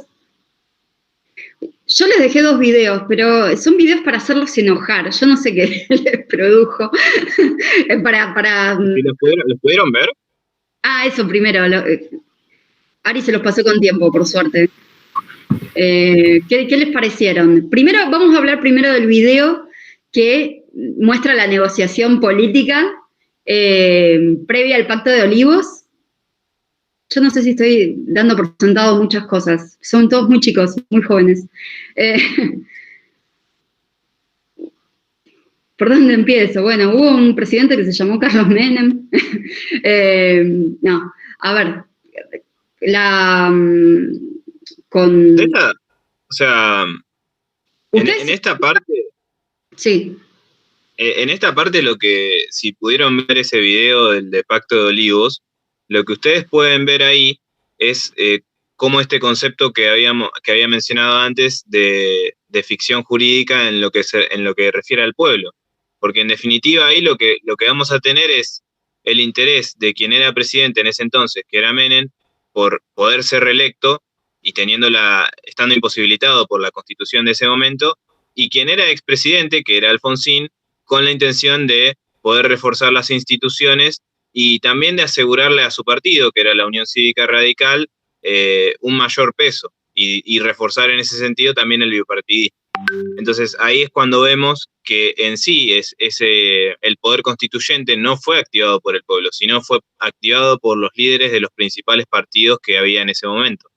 Yo les dejé 2 videos, pero son videos para hacerlos enojar. Yo no sé qué les produjo. ¿Y los pudieron ver? Ah, eso primero. Ari se los pasó con tiempo, por suerte. ¿Qué les parecieron? Vamos a hablar primero del video que muestra la negociación política previa al Pacto de Olivos. Yo no sé si estoy dando por sentado muchas cosas. Son todos muy chicos, muy jóvenes. ¿Por dónde empiezo? Bueno, hubo un presidente que se llamó Carlos Menem. No, a ver. En esta parte. Sí. En esta parte, si pudieron ver ese video de Pacto de Olivos, lo que ustedes pueden ver ahí es cómo este concepto que había mencionado antes de ficción jurídica en lo que refiere al pueblo. Porque en definitiva ahí lo que vamos a tener es el interés de quien era presidente en ese entonces, que era Menem, por poder ser reelecto y estando imposibilitado por la Constitución de ese momento, y quien era expresidente, que era Alfonsín, con la intención de poder reforzar las instituciones y también de asegurarle a su partido, que era la Unión Cívica Radical, un mayor peso y reforzar en ese sentido también el bipartidismo. Entonces ahí es cuando vemos que en sí el poder constituyente no fue activado por el pueblo, sino fue activado por los líderes de los principales partidos que había en ese momento.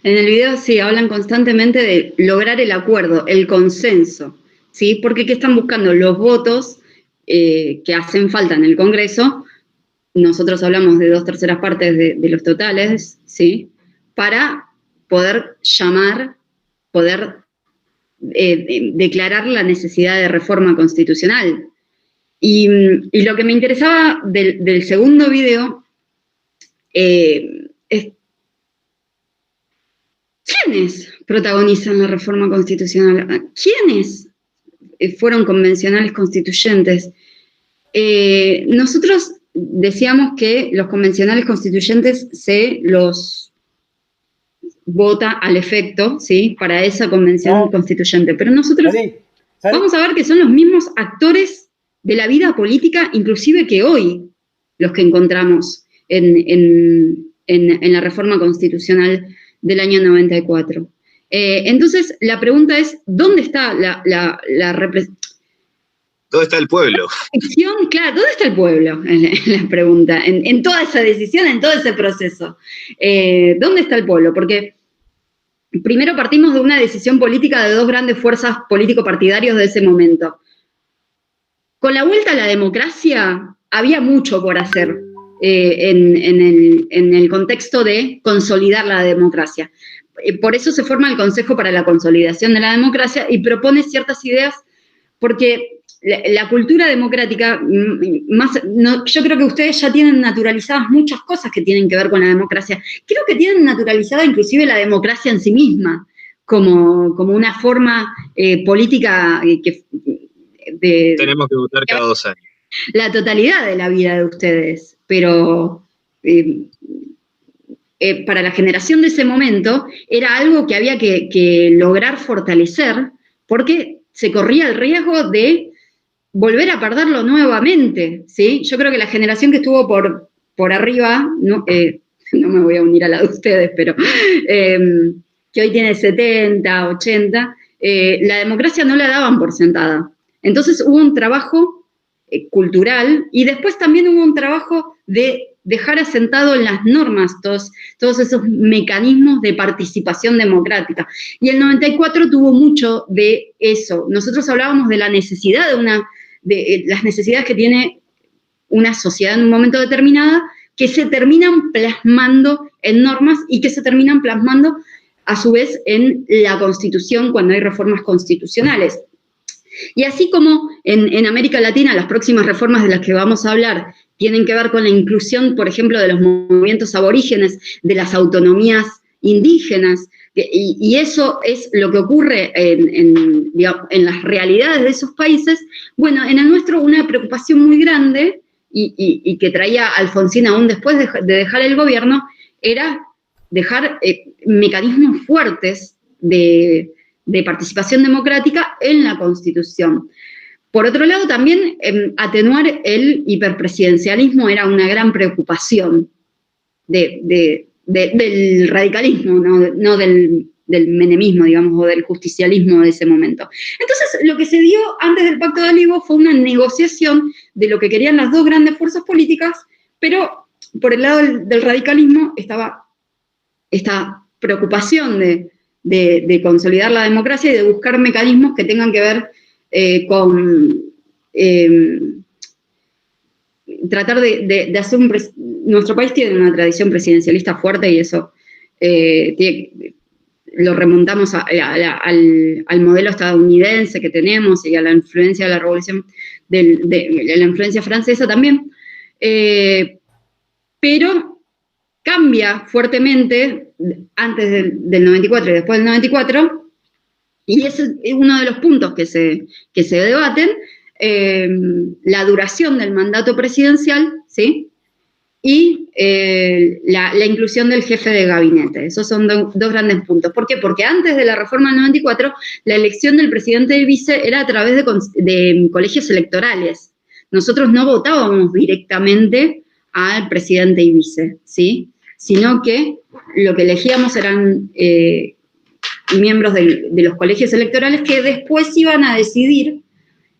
En el video sí hablan constantemente de lograr el acuerdo, el consenso, ¿sí? Porque ¿qué están buscando? Los votos que hacen falta en el Congreso. Nosotros hablamos de 2/3 partes de los totales, ¿sí? Para poder declarar la necesidad de reforma constitucional. Y lo que me interesaba del segundo video es ¿quiénes protagonizan la reforma constitucional? ¿Quiénes fueron convencionales constituyentes? Nosotros decíamos que los convencionales constituyentes se los vota al efecto, ¿sí? Para esa convención constituyente. Pero nosotros vamos a ver que son los mismos actores de la vida política, inclusive que hoy, los que encontramos en la reforma constitucional del año 94. Entonces, la pregunta es, ¿dónde está ¿Dónde está el pueblo? Claro, ¿dónde está el pueblo? Es la pregunta. En toda esa decisión, en todo ese proceso. ¿Dónde está el pueblo? Porque primero partimos de una decisión política de dos grandes fuerzas político-partidarios de ese momento. Con la vuelta a la democracia había mucho por hacer en el contexto de consolidar la democracia. Por eso se forma el Consejo para la Consolidación de la Democracia y propone ciertas ideas, porque la cultura democrática, yo creo que ustedes ya tienen naturalizadas muchas cosas que tienen que ver con la democracia. Creo que tienen naturalizada inclusive la democracia en sí misma, como una forma política tenemos que votar cada 2 años. La totalidad de la vida de ustedes, pero para la generación de ese momento era algo que había que lograr fortalecer, porque se corría el riesgo de volver a perderlo nuevamente, ¿sí? Yo creo que la generación que estuvo por arriba, no me voy a unir a la de ustedes, pero que hoy tiene 70, 80, la democracia no la daban por sentada. Entonces hubo un trabajo cultural y después también hubo un trabajo de dejar asentado en las normas todos esos mecanismos de participación democrática. Y el 94 tuvo mucho de eso. Nosotros hablábamos de la necesidad de las necesidades que tiene una sociedad en un momento determinado, que se terminan plasmando en normas y que se terminan plasmando a su vez en la Constitución cuando hay reformas constitucionales. Y así como en América Latina las próximas reformas de las que vamos a hablar tienen que ver con la inclusión, por ejemplo, de los movimientos aborígenes, de las autonomías indígenas, y eso es lo que ocurre en las realidades de esos países. Bueno, en el nuestro una preocupación muy grande, y que traía Alfonsín aún después de dejar el gobierno, era dejar mecanismos fuertes de participación democrática en la Constitución. Por otro lado, también atenuar el hiperpresidencialismo era una gran preocupación del radicalismo, no del menemismo, digamos, o del justicialismo de ese momento. Entonces, lo que se dio antes del Pacto de Olivos fue una negociación de lo que querían las dos grandes fuerzas políticas, pero por el lado del radicalismo estaba esta preocupación de consolidar la democracia y de buscar mecanismos que tengan que ver con tratar de hacer nuestro país tiene una tradición presidencialista fuerte y eso lo remontamos al modelo estadounidense que tenemos y a la influencia de la revolución, de la influencia francesa también, pero cambia fuertemente antes del 94 y después del 94, y ese es uno de los puntos que se debaten, la duración del mandato presidencial, ¿sí? Y la inclusión del jefe de gabinete. Esos son dos grandes puntos. ¿Por qué? Porque antes de la reforma del 94, la elección del presidente y vice era a través de colegios electorales. Nosotros no votábamos directamente al presidente y vice, ¿sí? Sino que lo que elegíamos eran miembros de los colegios electorales que después iban a decidir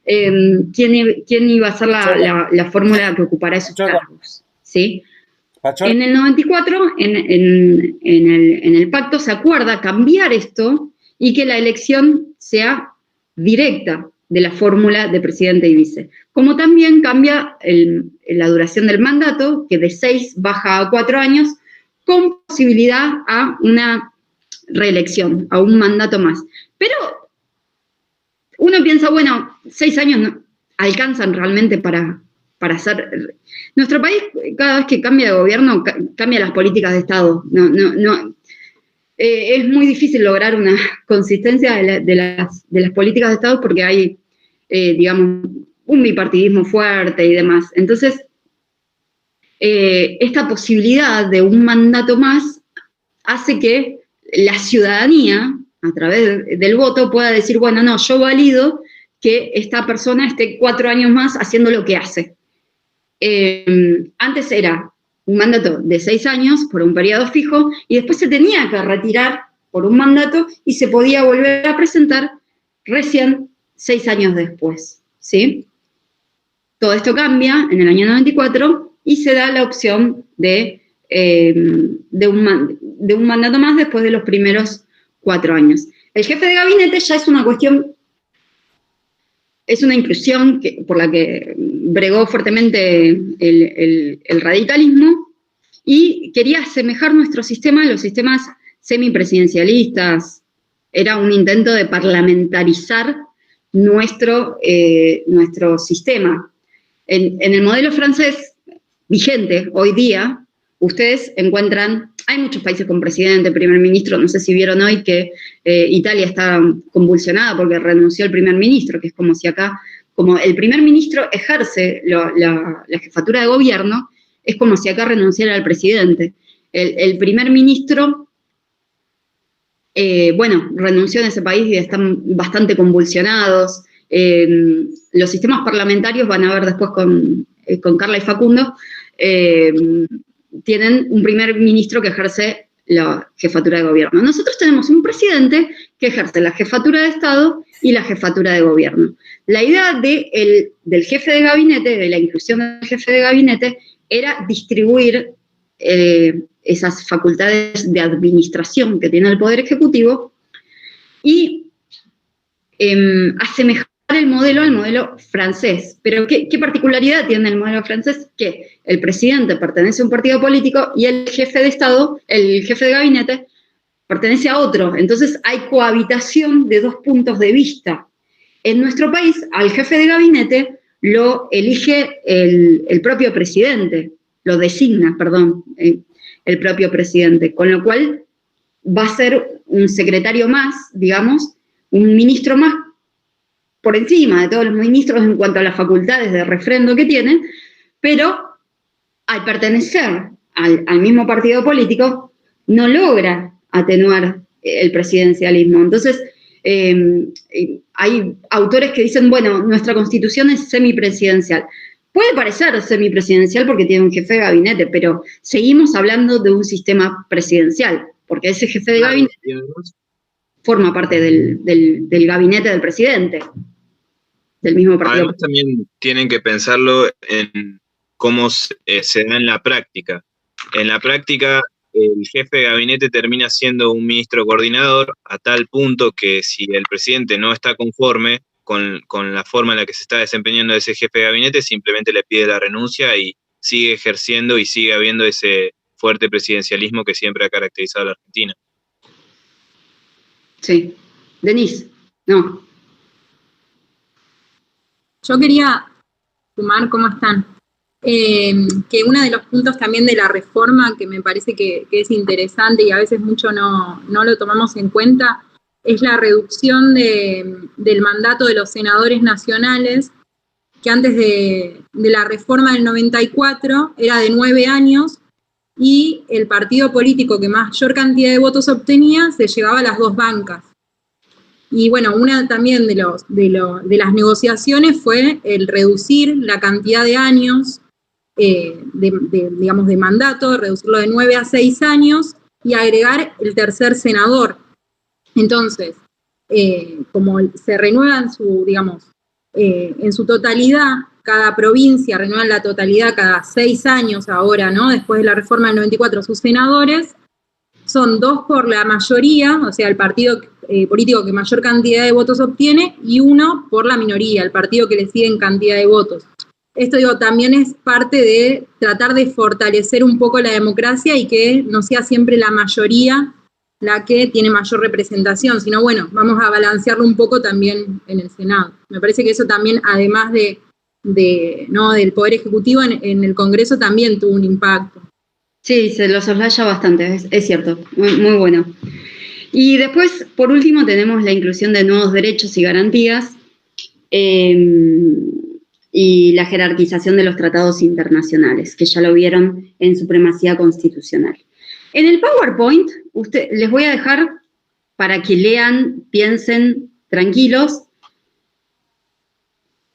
quién iba a ser la fórmula que ocupara esos cargos, ¿sí? En el 94, en el pacto se acuerda cambiar esto y que la elección sea directa de la fórmula de presidente y vice. Como también cambia la duración del mandato, que de 6 baja a 4 años, con posibilidad a una reelección, a un mandato más. Pero uno piensa, bueno, 6 años no alcanzan realmente para hacer... Nuestro país, cada vez que cambia de gobierno, cambia las políticas de Estado. Es muy difícil lograr una consistencia de las políticas de Estado porque hay, digamos, un bipartidismo fuerte y demás. Entonces, esta posibilidad de un mandato más hace que la ciudadanía, a través del voto, pueda decir, bueno, no, yo valido que esta persona esté 4 años más haciendo lo que hace. Antes era un mandato de 6 años por un periodo fijo y después se tenía que retirar por un mandato y se podía volver a presentar recién 6 años después, ¿sí? todo esto cambia en el año 94 y se da la opción de un mandato más después de los primeros 4 años. El jefe de gabinete ya es una cuestión, es una inclusión por la que bregó fuertemente el radicalismo y quería asemejar nuestro sistema a los sistemas semipresidencialistas. Era un intento de parlamentarizar nuestro sistema. En el modelo francés vigente hoy día, ustedes encuentran, hay muchos países con presidente, primer ministro, no sé si vieron hoy que Italia está convulsionada porque renunció el primer ministro, que es como si acá, como el primer ministro ejerce la jefatura de gobierno, es como si acá renunciara el presidente. El primer ministro, renunció en ese país y están bastante convulsionados. Los sistemas parlamentarios, van a ver después con Carla y Facundo, tienen un primer ministro que ejerce la jefatura de gobierno. Nosotros tenemos un presidente que ejerce la jefatura de Estado y la jefatura de gobierno. La idea del jefe de gabinete, de la inclusión del jefe de gabinete, era distribuir esas facultades de administración que tiene el Poder Ejecutivo y asemejar el modelo al modelo francés. Pero ¿qué particularidad tiene el modelo francés? Que el presidente pertenece a un partido político y el jefe de Estado, el jefe de gabinete, pertenece a otro. Entonces hay cohabitación de 2 puntos de vista. En nuestro país, al jefe de gabinete lo elige el propio presidente, lo designa, perdón, el propio presidente, con lo cual va a ser un secretario más, digamos, un ministro más por encima de todos los ministros en cuanto a las facultades de refrendo que tienen, pero al pertenecer al mismo partido político, no logra atenuar el presidencialismo. Entonces, hay autores que dicen, bueno, nuestra constitución es semipresidencial. Puede parecer semipresidencial porque tiene un jefe de gabinete, pero seguimos hablando de un sistema presidencial, porque ese jefe de gabinete forma parte del gabinete del presidente, del mismo partido. Además, también tienen que pensarlo en cómo se da en la práctica. En la práctica, el jefe de gabinete termina siendo un ministro coordinador a tal punto que si el presidente no está conforme con la forma en la que se está desempeñando ese jefe de gabinete, simplemente le pide la renuncia y sigue ejerciendo y sigue habiendo ese fuerte presidencialismo que siempre ha caracterizado a la Argentina. Sí. Denise, no. Yo quería sumar, ¿cómo están? Que uno de los puntos también de la reforma que me parece que es interesante y a veces mucho no lo tomamos en cuenta es la reducción del mandato de los senadores nacionales, que antes de la reforma del 94 era de 9 años y el partido político que mayor cantidad de votos obtenía se llevaba a las 2 bancas. Y bueno, una también de las negociaciones fue el reducir la cantidad de años de mandato, reducirlo de 9 a 6 años y agregar el tercer senador. Entonces, como se renuevan en su totalidad, cada provincia renueva la totalidad cada 6 años ahora, ¿no? Después de la reforma del 94, sus senadores son 2 por la mayoría, o sea, el partido político que mayor cantidad de votos obtiene, y 1 por la minoría, el partido que le sigue en cantidad de votos. Esto, también es parte de tratar de fortalecer un poco la democracia y que no sea siempre la mayoría la que tiene mayor representación, sino bueno, vamos a balancearlo un poco también en el Senado. Me parece que eso también, además del Poder Ejecutivo, en el Congreso también tuvo un impacto. Sí, se lo soslaya bastante, es cierto, muy bueno. Y después, por último, tenemos la inclusión de nuevos derechos y garantías y la jerarquización de los tratados internacionales, que ya lo vieron en supremacía constitucional. En el PowerPoint, les voy a dejar para que lean, piensen tranquilos,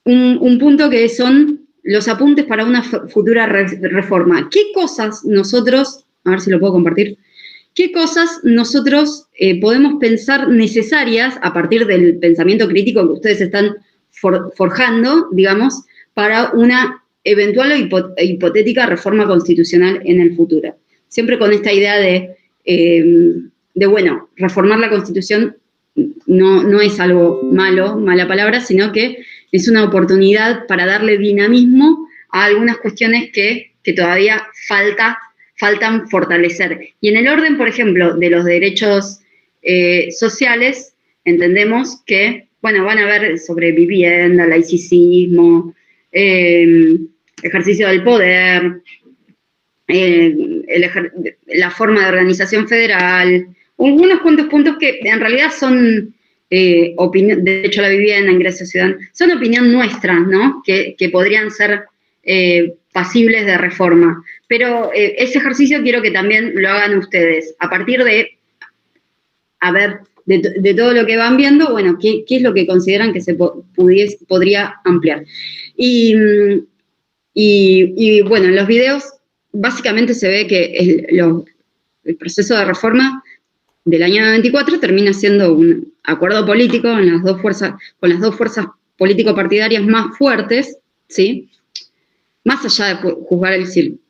un punto que son los apuntes para una futura reforma. ¿Qué cosas nosotros, a ver si lo puedo compartir, qué cosas nosotros podemos pensar necesarias a partir del pensamiento crítico que ustedes están forjando, digamos, para una eventual o hipotética reforma constitucional en el futuro. Siempre con esta idea de bueno, reformar la Constitución no es algo malo, mala palabra, sino que es una oportunidad para darle dinamismo a algunas cuestiones que todavía faltan fortalecer. Y en el orden, por ejemplo, de los derechos sociales, entendemos que, bueno, van a ver sobre vivienda, laicismo, ejercicio del poder, la forma de organización federal, unos cuantos puntos que en realidad son derecho a la vivienda, ingreso ciudadano, son opinión nuestra, ¿no? Que podrían ser pasibles de reforma. Pero ese ejercicio quiero que también lo hagan ustedes, a partir de, a ver, de todo lo que van viendo, bueno, ¿qué es lo que consideran que se podría ampliar? Y bueno, en los videos básicamente se ve que el proceso de reforma del año 94 termina siendo un acuerdo político con las dos fuerzas político-partidarias más fuertes, ¿sí? Más allá de juzgar si el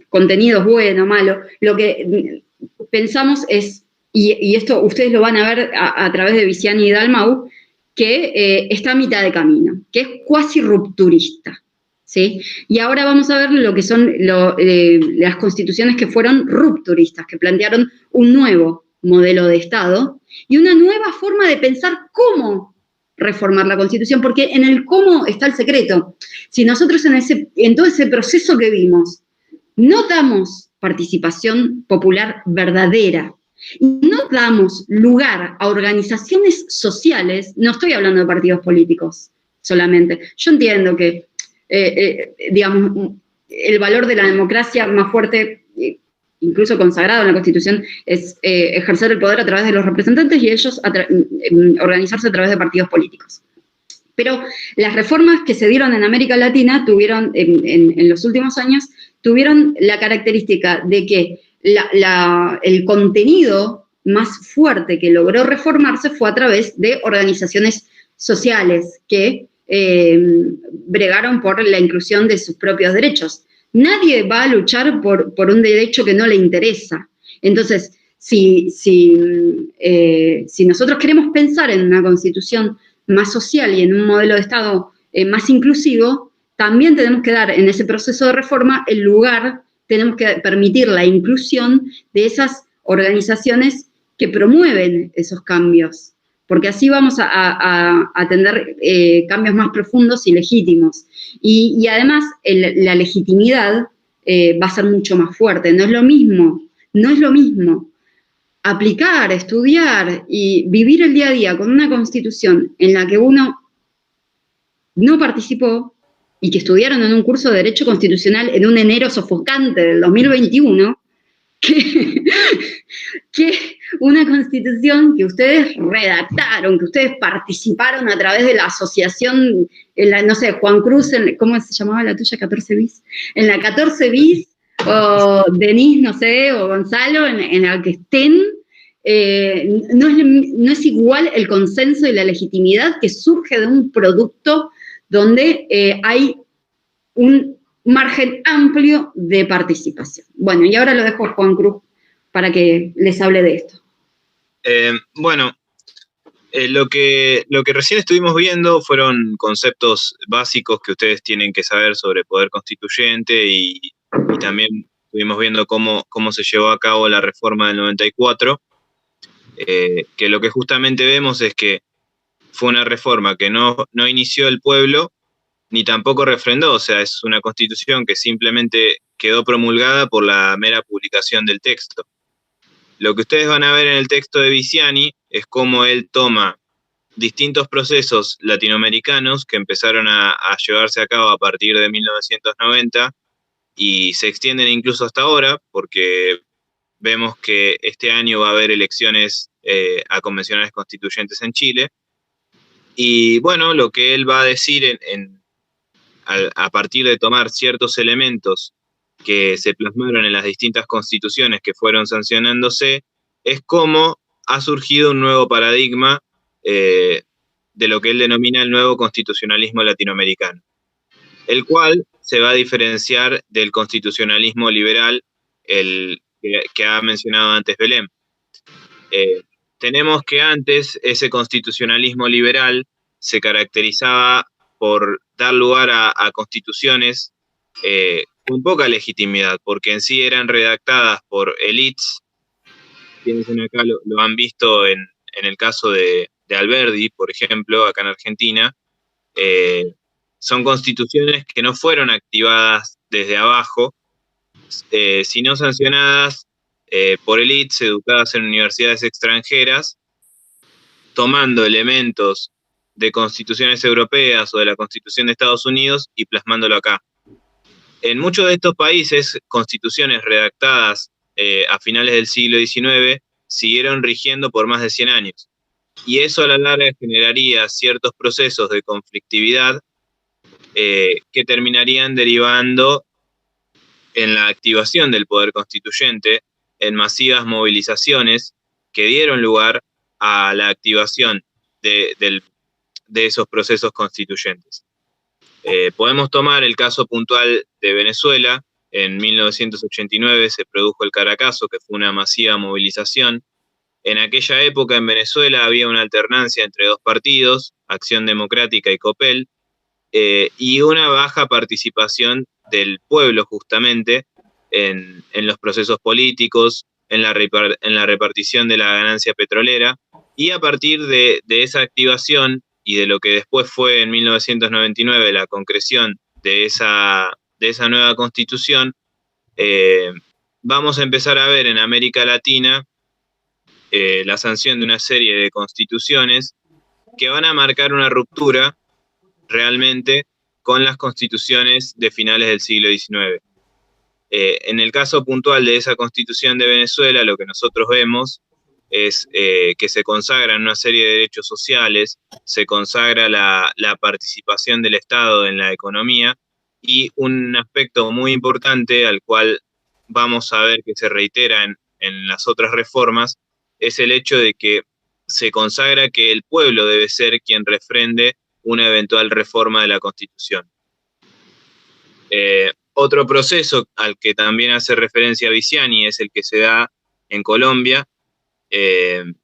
contenido es bueno o malo, lo que pensamos es, y esto ustedes lo van a ver a través de Viciani y Dalmau, que está a mitad de camino, que es cuasi rupturista, ¿sí? Y ahora vamos a ver lo que son las constituciones que fueron rupturistas, que plantearon un nuevo modelo de Estado y una nueva forma de pensar cómo reformar la Constitución, porque en el cómo está el secreto. Si nosotros en todo ese proceso que vimos no damos participación popular verdadera, y no damos lugar a organizaciones sociales, no estoy hablando de partidos políticos solamente, yo entiendo que, digamos, el valor de la democracia más fuerte, incluso consagrado en la Constitución, es ejercer el poder a través de los representantes y ellos organizarse a través de partidos políticos. Pero las reformas que se dieron en América Latina tuvieron, en los últimos años, tuvieron la característica de que el contenido más fuerte que logró reformarse fue a través de organizaciones sociales que bregaron por la inclusión de sus propios derechos. Nadie va a luchar por un derecho que no le interesa. Entonces, si nosotros queremos pensar en una constitución más social y en un modelo de Estado más inclusivo, también tenemos que dar en ese proceso de reforma el lugar, tenemos que permitir la inclusión de esas organizaciones que promueven esos cambios, porque así vamos a tener cambios más profundos y legítimos. Y además la legitimidad va a ser mucho más fuerte. No es lo mismo aplicar, estudiar y vivir el día a día con una constitución en la que uno no participó y que estudiaron en un curso de Derecho Constitucional en un enero sofocante del 2021, que una constitución que ustedes redactaron, que ustedes participaron a través de la asociación, no sé, Juan Cruz, ¿cómo se llamaba la tuya? 14 bis. En la 14 bis, o Denise, no sé, o Gonzalo, en la que estén, no es igual el consenso y la legitimidad que surge de un producto donde hay un margen amplio de participación. Bueno, y ahora lo dejo a Juan Cruz para que les hable de esto. Lo que recién estuvimos viendo fueron conceptos básicos que ustedes tienen que saber sobre poder constituyente y también estuvimos viendo cómo se llevó a cabo la reforma del 94, que lo que justamente vemos es que fue una reforma que no inició el pueblo, ni tampoco refrendó, o sea, es una constitución que simplemente quedó promulgada por la mera publicación del texto. Lo que ustedes van a ver en el texto de Viciani es cómo él toma distintos procesos latinoamericanos que empezaron a llevarse a cabo a partir de 1990 y se extienden incluso hasta ahora, porque vemos que este año va a haber elecciones a convencionales constituyentes en Chile. Y bueno, lo que él va a decir a partir de tomar ciertos elementos que se plasmaron en las distintas constituciones que fueron sancionándose, es cómo ha surgido un nuevo paradigma de lo que él denomina el nuevo constitucionalismo latinoamericano. el cual se va a diferenciar del constitucionalismo liberal, el que ha mencionado antes Belén. Tenemos que antes ese constitucionalismo liberal se caracterizaba por dar lugar a constituciones con poca legitimidad, porque en sí eran redactadas por élites. Quienes acá lo han visto en el caso de Alberdi, por ejemplo, acá en Argentina. Son constituciones que no fueron activadas desde abajo, sino sancionadas por élites educadas en universidades extranjeras, tomando elementos de constituciones europeas o de la Constitución de Estados Unidos y plasmándolo acá. En muchos de estos países, constituciones redactadas a finales del siglo XIX siguieron rigiendo por más de 100 años. Y eso a la larga generaría ciertos procesos de conflictividad que terminarían derivando en la activación del poder constituyente, en masivas movilizaciones que dieron lugar a la activación de esos procesos constituyentes. Podemos tomar el caso puntual de Venezuela. En 1989 se produjo el Caracazo, que fue una masiva movilización. En aquella época en Venezuela había una alternancia entre dos partidos, Acción Democrática y Copel, y una baja participación del pueblo justamente en los procesos políticos, en la repartición de la ganancia petrolera, y a partir de esa activación y de lo que después fue en 1999 la concreción de esa nueva constitución, vamos a empezar a ver en América Latina la sanción de una serie de constituciones que van a marcar una ruptura realmente con las constituciones de finales del siglo XIX. En el caso puntual de esa constitución de Venezuela, lo que nosotros vemos es que se consagran una serie de derechos sociales, se consagra la participación del Estado en la economía, y un aspecto muy importante al cual vamos a ver que se reitera en las otras reformas es el hecho de que se consagra que el pueblo debe ser quien refrende una eventual reforma de la Constitución. Otro proceso al que también hace referencia Viciani es el que se da en Colombia,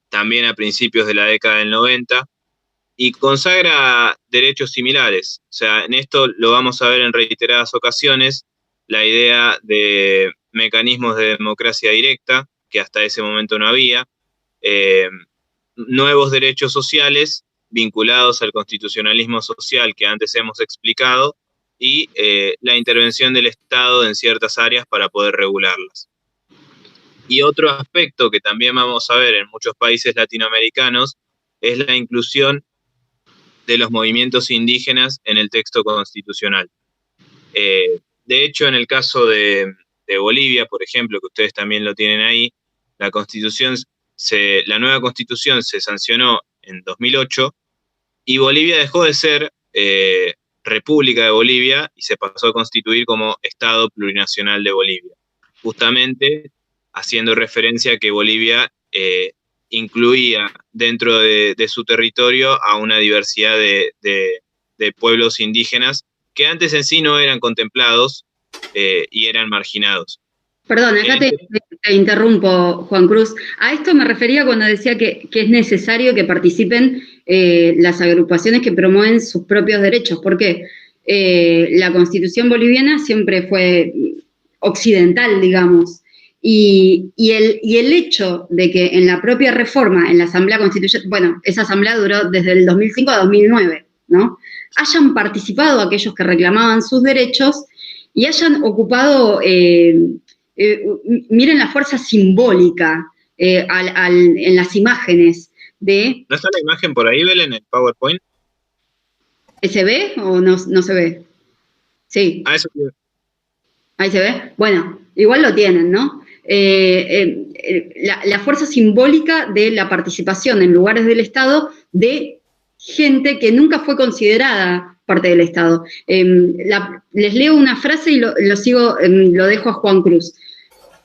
también a principios de la década del 90, y consagra derechos similares. O sea, en esto lo vamos a ver en reiteradas ocasiones, la idea de mecanismos de democracia directa, que hasta ese momento no había, nuevos derechos sociales vinculados al constitucionalismo social que antes hemos explicado, y la intervención del Estado en ciertas áreas para poder regularlas. Y otro aspecto que también vamos a ver en muchos países latinoamericanos es la inclusión de los movimientos indígenas en el texto constitucional. De hecho, en el caso de Bolivia, por ejemplo, que ustedes también lo tienen ahí, la nueva constitución se sancionó en 2008 y Bolivia dejó de ser República de Bolivia y se pasó a constituir como Estado Plurinacional de Bolivia, justamente haciendo referencia a que Bolivia incluía dentro de su territorio a una diversidad de pueblos indígenas que antes en sí no eran contemplados y eran marginados. Perdón, acá te interrumpo, Juan Cruz. A esto me refería cuando decía que es necesario que participen las agrupaciones que promueven sus propios derechos, porque la Constitución boliviana siempre fue occidental, digamos, y el hecho de que en la propia reforma, en la Asamblea Constituyente, bueno, esa Asamblea duró desde el 2005 a 2009, ¿no? Hayan participado aquellos que reclamaban sus derechos y hayan ocupado... miren la fuerza simbólica en las imágenes de... ¿No está la imagen por ahí, Belén, en el PowerPoint? ¿Se ve o no se ve? Sí. Ah, eso sí. Ahí se ve. Bueno, igual lo tienen, ¿no? La fuerza simbólica de la participación en lugares del Estado de gente que nunca fue considerada parte del Estado. Les leo una frase y lo dejo a Juan Cruz.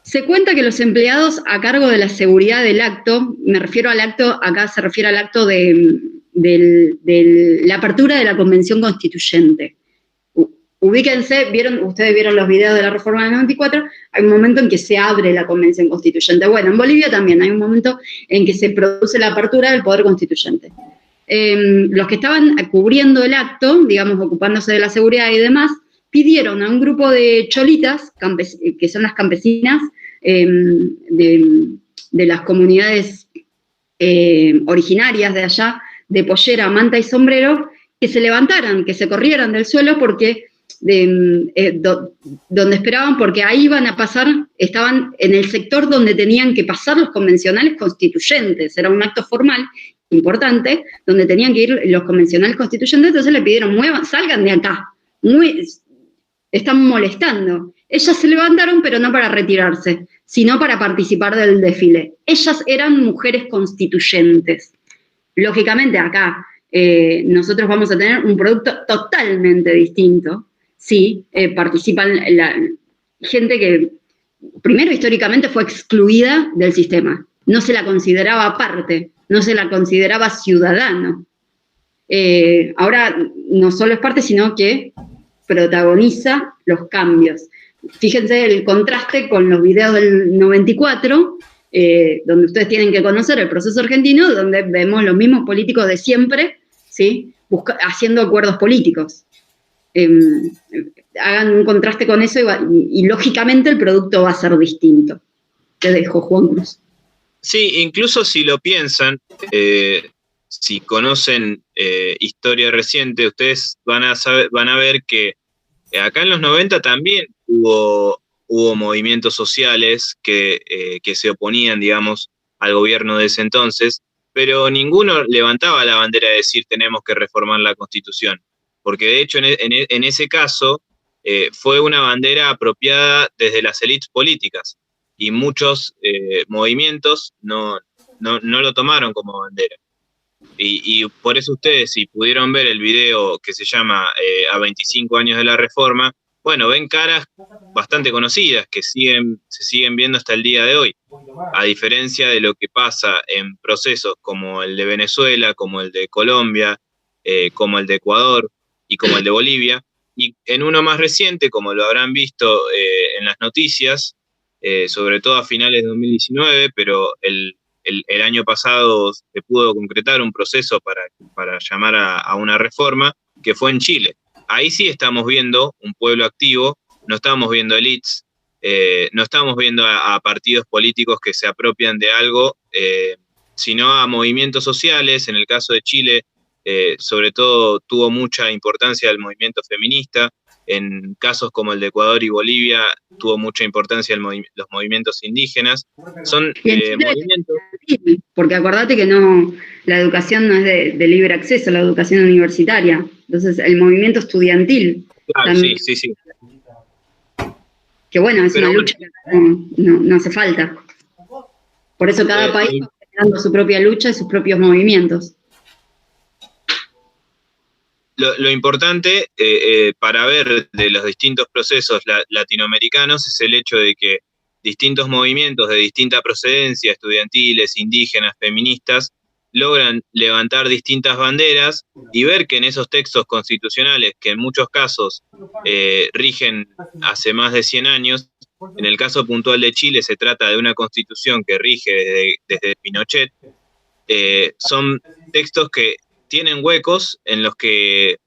Se cuenta que los empleados a cargo de la seguridad del acto, me refiero al acto, acá se refiere al acto de la apertura de la Convención Constituyente. ubíquense, ustedes vieron los videos de la reforma del 94, hay un momento en que se abre la convención constituyente. Bueno, en Bolivia también hay un momento en que se produce la apertura del poder constituyente. Los que estaban cubriendo el acto, digamos, ocupándose de la seguridad y demás, pidieron a un grupo de cholitas, que son las campesinas de las comunidades originarias de allá, de pollera, manta y sombrero, que se levantaran, que se corrieran del suelo porque donde esperaban, porque ahí iban a pasar, estaban en el sector donde tenían que pasar los convencionales constituyentes, era un acto formal importante, donde tenían que ir los convencionales constituyentes, entonces le pidieron, salgan de acá, están molestando. Ellas se levantaron, pero no para retirarse, sino para participar del desfile. Ellas eran mujeres constituyentes. Lógicamente acá nosotros vamos a tener un producto totalmente distinto, sí, participan gente que, primero, históricamente fue excluida del sistema, no se la consideraba parte, no se la consideraba ciudadano. Ahora no solo es parte, sino que protagoniza los cambios. Fíjense el contraste con los videos del 94, donde ustedes tienen que conocer el proceso argentino, donde vemos los mismos políticos de siempre, ¿sí? Haciendo acuerdos políticos. Hagan un contraste con eso y lógicamente el producto va a ser distinto. Te dejo, Juan Cruz. Sí, incluso si lo piensan, si conocen historia reciente, ustedes van a ver que acá en los 90 también hubo movimientos sociales que se oponían, digamos, al gobierno de ese entonces, pero ninguno levantaba la bandera de decir tenemos que reformar la Constitución, porque de hecho en ese caso fue una bandera apropiada desde las élites políticas, y muchos movimientos no lo tomaron como bandera. Y por eso ustedes, si pudieron ver el video que se llama A 25 años de la Reforma, bueno, ven caras bastante conocidas que se siguen viendo hasta el día de hoy, a diferencia de lo que pasa en procesos como el de Venezuela, como el de Colombia, como el de Ecuador y como el de Bolivia, y en uno más reciente, como lo habrán visto en las noticias, sobre todo a finales de 2019, pero el año pasado se pudo concretar un proceso para llamar a una reforma, que fue en Chile. Ahí sí estamos viendo un pueblo activo, no estamos viendo elites, no estamos viendo a partidos políticos que se apropian de algo, sino a movimientos sociales. En el caso de Chile, sobre todo tuvo mucha importancia el movimiento feminista. En casos como el de Ecuador y Bolivia tuvo mucha importancia los movimientos indígenas. Son movimientos... Porque acordate que la educación no es de libre acceso, la educación universitaria. Entonces, el movimiento estudiantil. Claro, sí. Que bueno, es una lucha que no hace falta. Por eso cada país va generando su propia lucha y sus propios movimientos. Lo importante para ver de los distintos procesos latinoamericanos es el hecho de que distintos movimientos de distinta procedencia, estudiantiles, indígenas, feministas, logran levantar distintas banderas y ver que en esos textos constitucionales, que en muchos casos rigen hace más de 100 años, en el caso puntual de Chile se trata de una constitución que rige desde Pinochet, son textos que tienen huecos en los que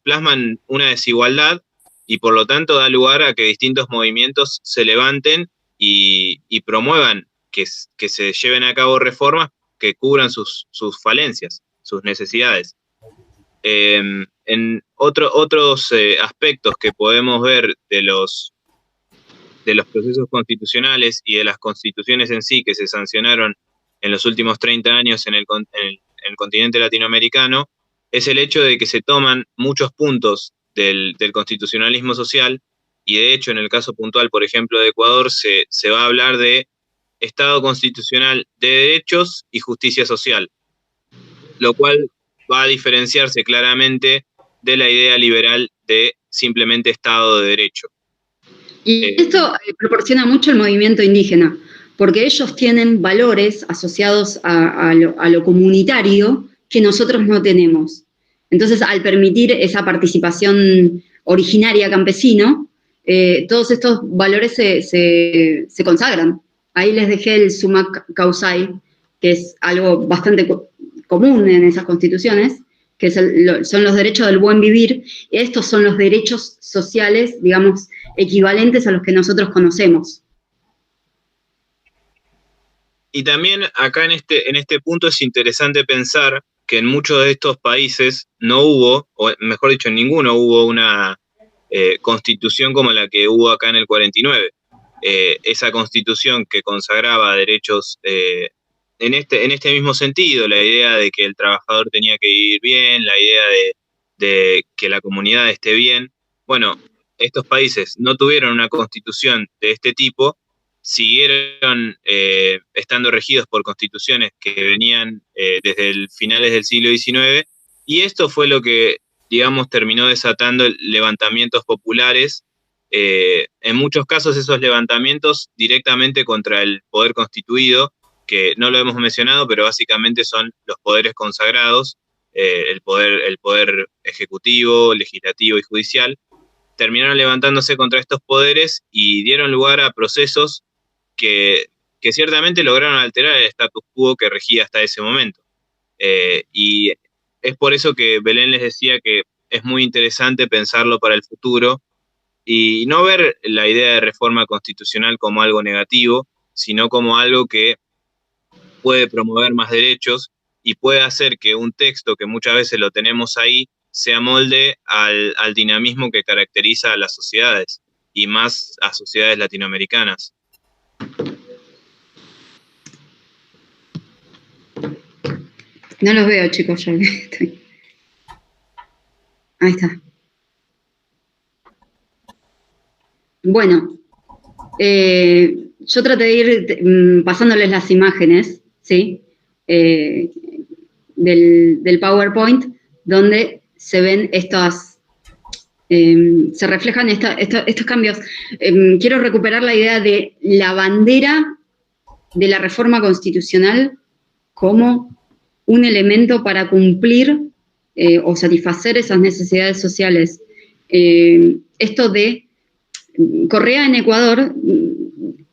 plasman una desigualdad y por lo tanto da lugar a que distintos movimientos se levanten y promuevan que se lleven a cabo reformas que cubran sus falencias, sus necesidades. En otros aspectos que podemos ver de los procesos constitucionales y de las constituciones en sí que se sancionaron en los últimos 30 años en el continente latinoamericano, es el hecho de que se toman muchos puntos del constitucionalismo social, y de hecho en el caso puntual, por ejemplo, de Ecuador, se va a hablar de Estado constitucional de derechos y justicia social, lo cual va a diferenciarse claramente de la idea liberal de simplemente Estado de derecho. Y esto proporciona mucho el movimiento indígena, porque ellos tienen valores asociados a lo comunitario que nosotros no tenemos. Entonces, al permitir esa participación originaria campesino, todos estos valores se consagran. Ahí les dejé el summa causai, que es algo bastante común en esas constituciones, que son los derechos del buen vivir, y estos son los derechos sociales, digamos, equivalentes a los que nosotros conocemos. Y también acá en este punto es interesante pensar que en muchos de estos países no hubo, o mejor dicho, en ninguno hubo una constitución como la que hubo acá en el 49. Esa constitución que consagraba derechos en este mismo sentido, la idea de que el trabajador tenía que vivir bien, la idea de que la comunidad esté bien. Bueno, estos países no tuvieron una constitución de este tipo, siguieron estando regidos por constituciones que venían desde finales del siglo XIX, y esto fue lo que, digamos, terminó desatando levantamientos populares, en muchos casos esos levantamientos directamente contra el poder constituido, que no lo hemos mencionado, pero básicamente son los poderes consagrados, el poder ejecutivo, legislativo y judicial, terminaron levantándose contra estos poderes y dieron lugar a procesos que ciertamente lograron alterar el status quo que regía hasta ese momento. Y es por eso que Belén les decía que es muy interesante pensarlo para el futuro y no ver la idea de reforma constitucional como algo negativo, sino como algo que puede promover más derechos y puede hacer que un texto que muchas veces lo tenemos ahí se amolde al dinamismo que caracteriza a las sociedades, y más a sociedades latinoamericanas. No los veo, chicos, ya estoy. Ahí está. Bueno, yo traté de ir pasándoles las imágenes, ¿sí? Del PowerPoint, donde se ven se reflejan estos cambios. Quiero recuperar la idea de la bandera de la reforma constitucional como un elemento para cumplir o satisfacer esas necesidades sociales. Esto de Correa en Ecuador,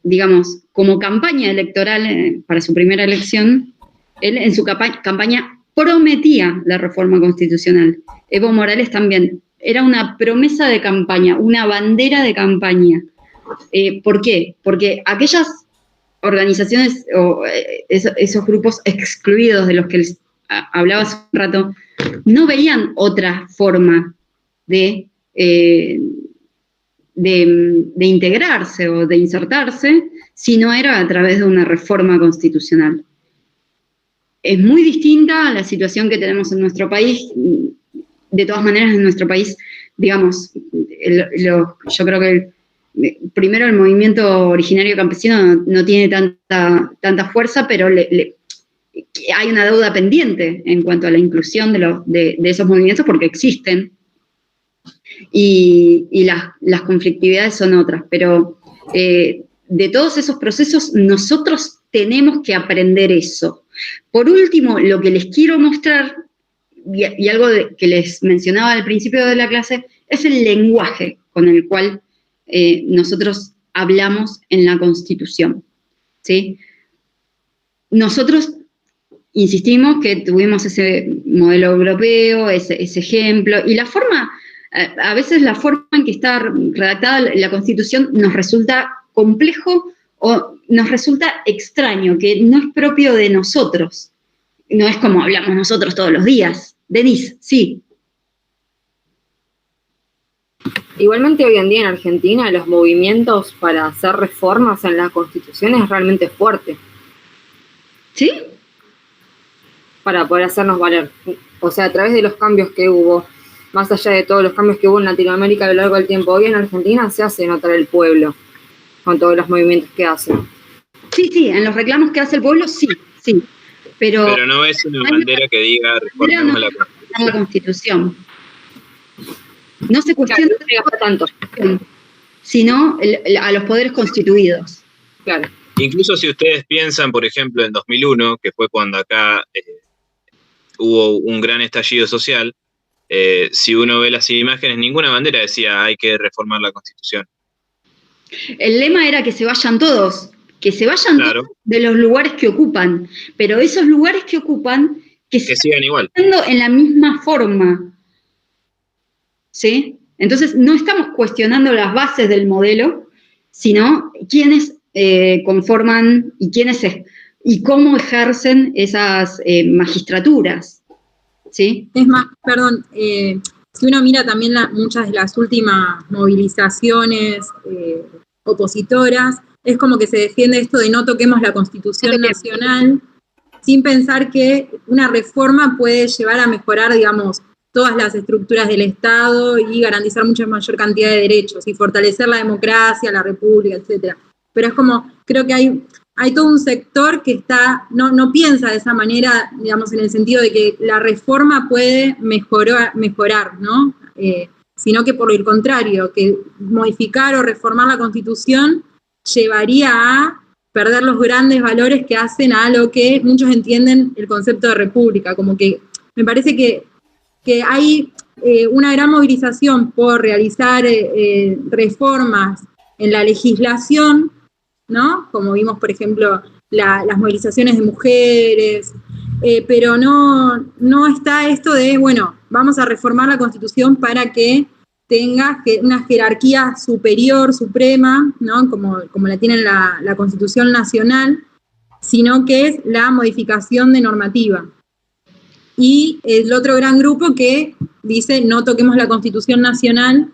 digamos, como campaña electoral para su primera elección, él en su campaña prometía la reforma constitucional. Evo Morales también. Era una promesa de campaña, una bandera de campaña. ¿Por qué? Porque aquellas organizaciones o esos grupos excluidos de los que les hablaba hace un rato, no veían otra forma de integrarse o de insertarse si no era a través de una reforma constitucional. Es muy distinta a la situación que tenemos en nuestro país. De todas maneras, en nuestro país, digamos, yo creo que primero el movimiento originario campesino no tiene tanta fuerza, pero hay una deuda pendiente en cuanto a la inclusión de esos movimientos, porque existen, y las conflictividades son otras. Pero de todos esos procesos, nosotros tenemos que aprender eso. Por último, lo que les quiero mostrar, y algo que les mencionaba al principio de la clase, es el lenguaje con el cual nosotros hablamos en la Constitución, ¿sí? Nosotros insistimos que tuvimos ese modelo europeo, ese ejemplo, y la forma, a veces la forma en que está redactada la Constitución nos resulta complejo o nos resulta extraño, que no es propio de nosotros. No es como hablamos nosotros todos los días. Denise, sí. Igualmente hoy en día en Argentina los movimientos para hacer reformas en la Constitución es realmente fuerte. ¿Sí? Para poder hacernos valer. O sea, a través de los cambios que hubo, más allá de todos los cambios que hubo en Latinoamérica a lo largo del tiempo, hoy en Argentina se hace notar el pueblo con todos los movimientos que hacen. Sí, en los reclamos que hace el pueblo, sí. Pero no es una bandera que diga reformemos la Constitución. No se cuestiona tanto, sino a los poderes constituidos. Claro. Incluso si ustedes piensan, por ejemplo, en 2001, que fue cuando acá hubo un gran estallido social, si uno ve las imágenes, ninguna bandera decía hay que reformar la Constitución. El lema era que se vayan todos, Claro. todos de los lugares que ocupan, pero esos lugares que ocupan, que sigan igual. En la misma forma. ¿Sí? Entonces, no estamos cuestionando las bases del modelo, sino quiénes conforman y cómo ejercen esas magistraturas. ¿Sí? Es más, perdón, si uno mira también muchas de las últimas movilizaciones opositoras, es como que se defiende esto de no toquemos la Constitución Nacional, sin pensar que una reforma puede llevar a mejorar, digamos, todas las estructuras del Estado y garantizar mucha mayor cantidad de derechos y fortalecer la democracia, la república, etcétera. Pero es como, creo que hay todo un sector que no piensa de esa manera, digamos, en el sentido de que la reforma puede mejorar, ¿no? Sino que por el contrario, que modificar o reformar la Constitución llevaría a perder los grandes valores que hacen a lo que muchos entienden el concepto de república, como que me parece que hay una gran movilización por realizar reformas en la legislación, ¿no? Como vimos, por ejemplo, las movilizaciones de mujeres, pero no está esto de, bueno, vamos a reformar la Constitución para que tenga una jerarquía superior, suprema, ¿no? Como la tiene la Constitución Nacional, sino que es la modificación de normativa. Y el otro gran grupo que dice no toquemos la Constitución Nacional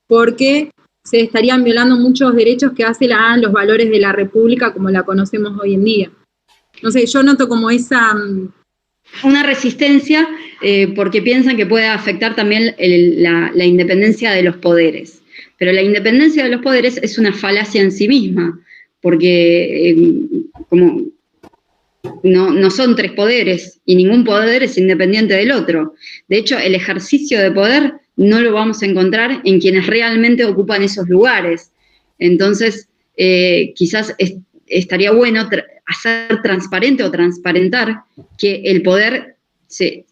porque se estarían violando muchos derechos que hacen a los valores de la República como la conocemos hoy en día. No sé, yo noto como esa... Una resistencia porque piensan que puede afectar también la independencia de los poderes. Pero la independencia de los poderes es una falacia en sí misma, porque como no son tres poderes y ningún poder es independiente del otro. De hecho, el ejercicio de poder no lo vamos a encontrar en quienes realmente ocupan esos lugares. Entonces, quizás estaría bueno hacer transparente o transparentar que el poder se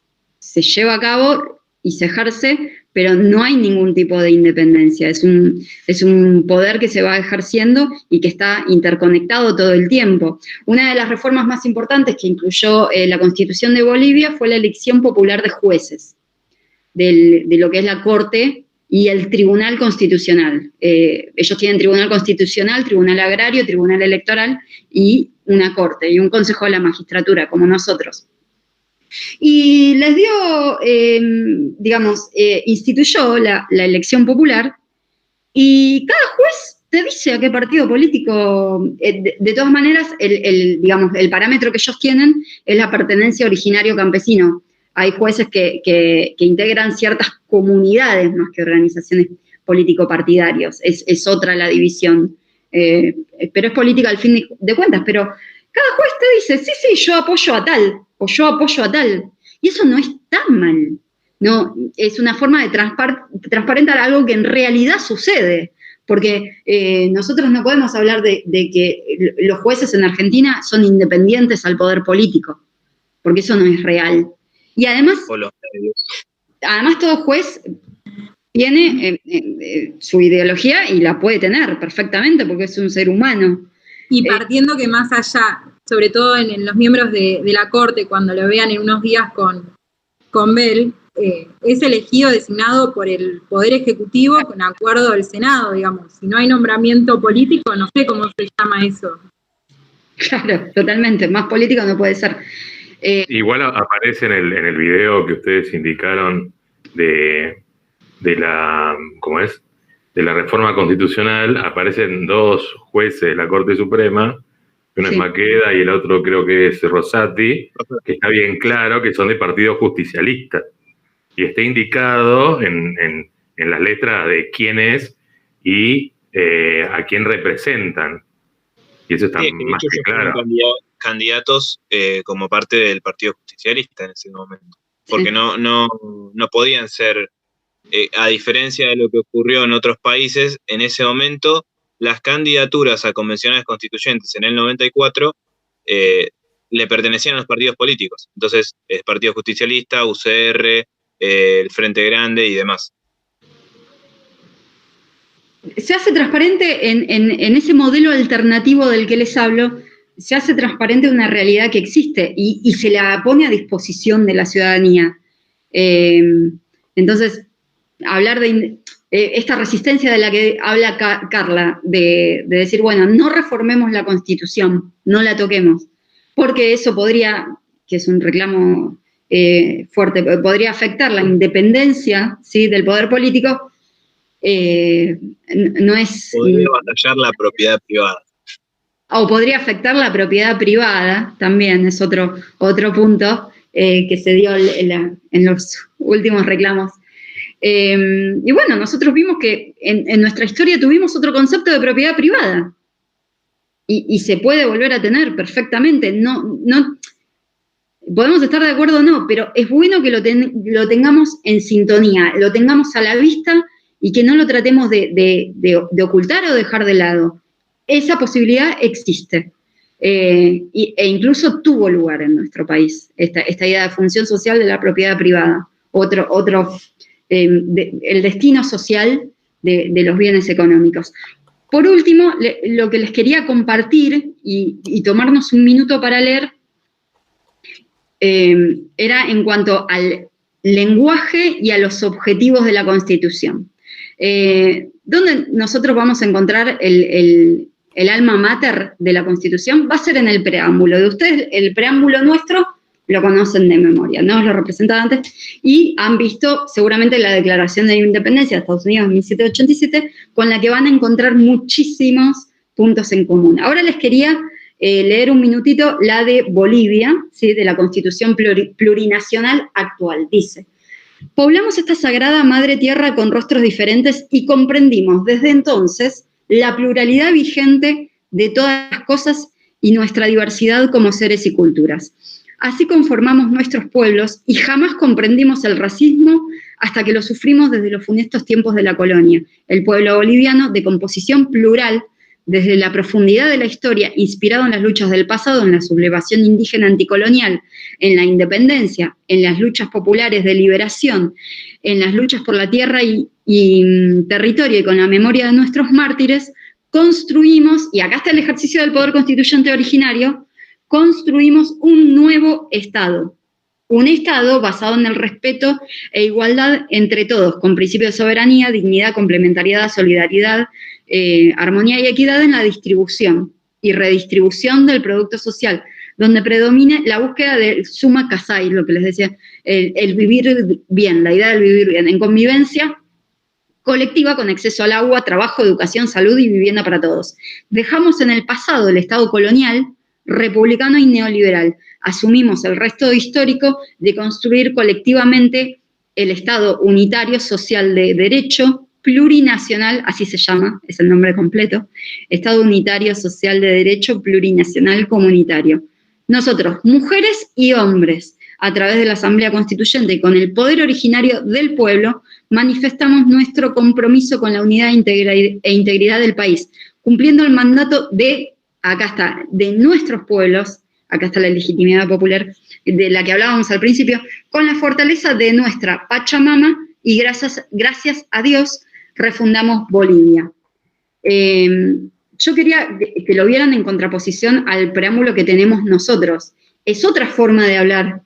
lleva a cabo y se ejerce, pero no hay ningún tipo de independencia. Es un poder que se va ejerciendo y que está interconectado todo el tiempo. Una de las reformas más importantes que incluyó la Constitución de Bolivia fue la elección popular de jueces, de lo que es la Corte y el Tribunal Constitucional. Ellos tienen Tribunal Constitucional, Tribunal Agrario, Tribunal Electoral y una Corte y un Consejo de la Magistratura, como nosotros. Y les dio, instituyó la elección popular y cada juez te dice a qué partido político, de todas maneras, el parámetro que ellos tienen es la pertenencia originario campesino. Hay jueces que integran ciertas comunidades más que organizaciones político-partidarios. Es otra la división. Pero es política al fin de cuentas. Pero cada juez te dice, sí, yo apoyo a tal, o yo apoyo a tal. Y eso no está mal. No, es una forma de transparentar algo que en realidad sucede. Porque nosotros no podemos hablar de que los jueces en Argentina son independientes al poder político. Porque eso no es real. Y además todo juez tiene su ideología y la puede tener perfectamente porque es un ser humano. Y partiendo que más allá, sobre todo en los miembros de la Corte, cuando lo vean en unos días con Bell, es elegido, designado por el Poder Ejecutivo con acuerdo del Senado, digamos. Si no hay nombramiento político, no sé cómo se llama eso. Claro, totalmente. Más político no puede ser. Igual aparece en el video que ustedes indicaron de la, ¿cómo es? De la reforma constitucional, aparecen dos jueces de la Corte Suprema, uno es Maqueda y el otro creo que es Rosati, que está bien claro que son de partido justicialista. Y está indicado en las letras de quién es y a quién representan. Y eso está más que claro. Candidatos como parte del Partido Justicialista en ese momento, porque no podían ser, a diferencia de lo que ocurrió en otros países, en ese momento las candidaturas a convencionales constituyentes en el 94 le pertenecían a los partidos políticos. Entonces, el Partido Justicialista, UCR, el Frente Grande y demás. Se hace transparente en ese modelo alternativo del que les hablo, se hace transparente una realidad que existe y se la pone a disposición de la ciudadanía. Entonces, hablar de esta resistencia de la que habla Carla, de decir, bueno, no reformemos la Constitución, no la toquemos, porque eso podría, que es un reclamo fuerte, podría afectar la independencia, ¿sí?, del poder político. No es... Podría batallar la propiedad privada. O podría afectar la propiedad privada, también es otro punto que se dio en los últimos reclamos. Y bueno, nosotros vimos que en nuestra historia tuvimos otro concepto de propiedad privada. Y se puede volver a tener perfectamente. No, podemos estar de acuerdo o no, pero es bueno que lo tengamos en sintonía, lo tengamos a la vista y que no lo tratemos de ocultar o dejar de lado. Esa posibilidad existe e incluso tuvo lugar en nuestro país, esta idea de función social de la propiedad privada, el destino social de los bienes económicos. Por último, lo que les quería compartir y tomarnos un minuto para leer era en cuanto al lenguaje y a los objetivos de la Constitución. ¿Dónde nosotros vamos a encontrar el alma mater de la Constitución? Va a ser en el preámbulo. De ustedes, el preámbulo nuestro lo conocen de memoria, ¿no? Los representantes, y han visto seguramente la Declaración de Independencia de Estados Unidos en 1787, con la que van a encontrar muchísimos puntos en común. Ahora les quería leer un minutito la de Bolivia, ¿sí?, de la Constitución plurinacional actual. Dice: poblamos esta sagrada madre tierra con rostros diferentes y comprendimos desde entonces la pluralidad vigente de todas las cosas y nuestra diversidad como seres y culturas. Así conformamos nuestros pueblos y jamás comprendimos el racismo hasta que lo sufrimos desde los funestos tiempos de la colonia. El pueblo boliviano, de composición plural, desde la profundidad de la historia, inspirado en las luchas del pasado, en la sublevación indígena anticolonial, en la independencia, en las luchas populares de liberación, en las luchas por la tierra y territorio y con la memoria de nuestros mártires, construimos, y acá está el ejercicio del poder constituyente originario, construimos un nuevo Estado. Un Estado basado en el respeto e igualdad entre todos, con principios de soberanía, dignidad, complementariedad, solidaridad, armonía y equidad en la distribución y redistribución del producto social, donde predomine la búsqueda del summa casai, lo que les decía, el vivir bien, la idea del vivir bien, en convivencia colectiva con acceso al agua, trabajo, educación, salud y vivienda para todos. Dejamos en el pasado el Estado colonial, republicano y neoliberal. Asumimos el resto histórico de construir colectivamente el Estado unitario social de derecho, plurinacional, así se llama, es el nombre completo, Estado unitario social de derecho, plurinacional comunitario. Nosotros, mujeres y hombres, a través de la Asamblea Constituyente y con el poder originario del pueblo, manifestamos nuestro compromiso con la unidad e integridad del país, cumpliendo el mandato acá está, de nuestros pueblos, acá está la legitimidad popular de la que hablábamos al principio, con la fortaleza de nuestra Pachamama y gracias a Dios refundamos Bolivia. Yo quería que lo vieran en contraposición al preámbulo que tenemos nosotros. Es otra forma de hablar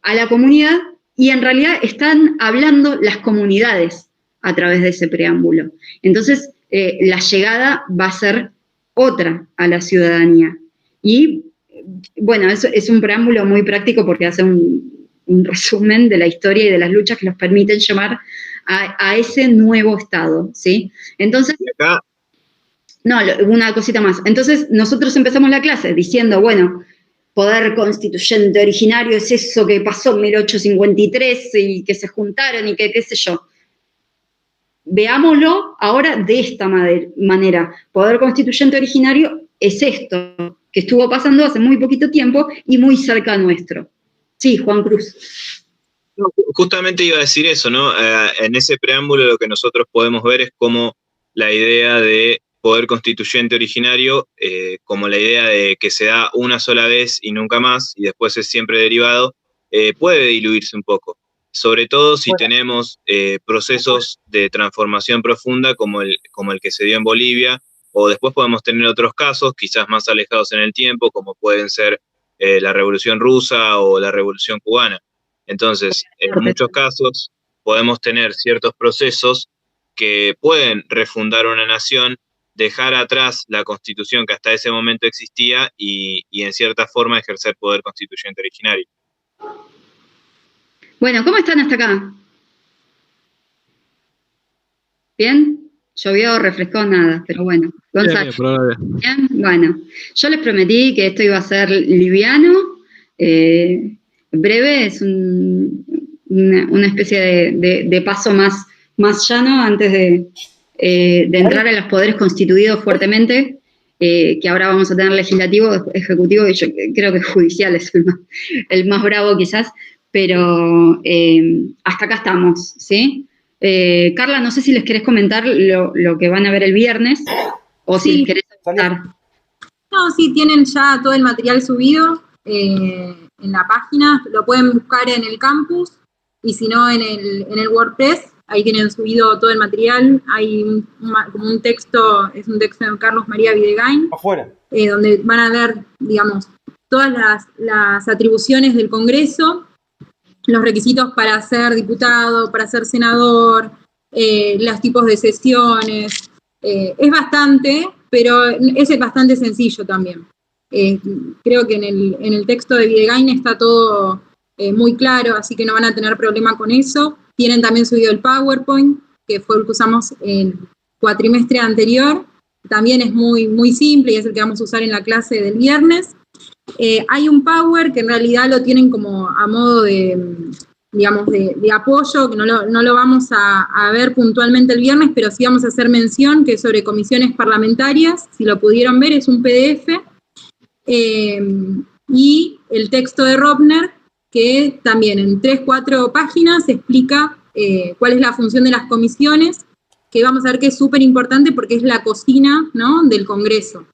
a la comunidad y en realidad están hablando las comunidades a través de ese preámbulo. Entonces, la llegada va a ser otra a la ciudadanía. Y, bueno, eso es un preámbulo muy práctico porque hace un resumen de la historia y de las luchas que nos permiten llevar a ese nuevo Estado, ¿sí? Entonces, no, una cosita más. Entonces, nosotros empezamos la clase diciendo, bueno, poder constituyente originario es eso que pasó en 1853 y que se juntaron y que qué sé yo. Veámoslo ahora de esta manera. Poder constituyente originario es esto, que estuvo pasando hace muy poquito tiempo y muy cerca nuestro. Sí, Juan Cruz. No, justamente iba a decir eso, ¿no? En ese preámbulo lo que nosotros podemos ver es cómo la idea de poder constituyente originario, como la idea de que se da una sola vez y nunca más, y después es siempre derivado, puede diluirse un poco. sobre todo si tenemos procesos de transformación profunda como el que se dio en Bolivia, o después podemos tener otros casos, quizás más alejados en el tiempo, como pueden ser la Revolución Rusa o la Revolución Cubana. Entonces, en muchos casos podemos tener ciertos procesos que pueden refundar una nación, dejar atrás la constitución que hasta ese momento existía y en cierta forma ejercer poder constituyente originario. Bueno, ¿cómo están hasta acá? ¿Bien? Llovió, refrescó, nada, pero bueno. Gonzalo. Bien. Bueno, yo les prometí que esto iba a ser liviano, breve, es una especie de paso más llano antes de entrar a los poderes constituidos fuertemente, que ahora vamos a tener legislativo, ejecutivo, y yo creo que judicial es el más bravo quizás, pero hasta acá estamos, ¿sí? Carla, no sé si les querés comentar lo que van a ver el viernes, o si les querés comentar. No, sí, tienen ya todo el material subido en la página, lo pueden buscar en el campus, y si no en el WordPress, ahí tienen subido todo el material, hay un texto, es un texto de Carlos María Videgain, donde van a ver, digamos, todas las atribuciones del Congreso, los requisitos para ser diputado, para ser senador, los tipos de sesiones. Es bastante, pero es bastante sencillo también. Creo que en el texto de Videgain está todo muy claro, así que no van a tener problema con eso. Tienen también subido el PowerPoint, que fue el que usamos el cuatrimestre anterior. También es muy, muy simple y es el que vamos a usar en la clase del viernes. Hay un Power que en realidad lo tienen como a modo de, digamos, de apoyo, que no lo vamos a ver puntualmente el viernes, pero sí vamos a hacer mención, que es sobre comisiones parlamentarias, si lo pudieron ver, es un PDF, y el texto de Ropner, que también en 3-4 páginas explica cuál es la función de las comisiones, que vamos a ver que es súper importante porque es la cocina, ¿no?, del Congreso.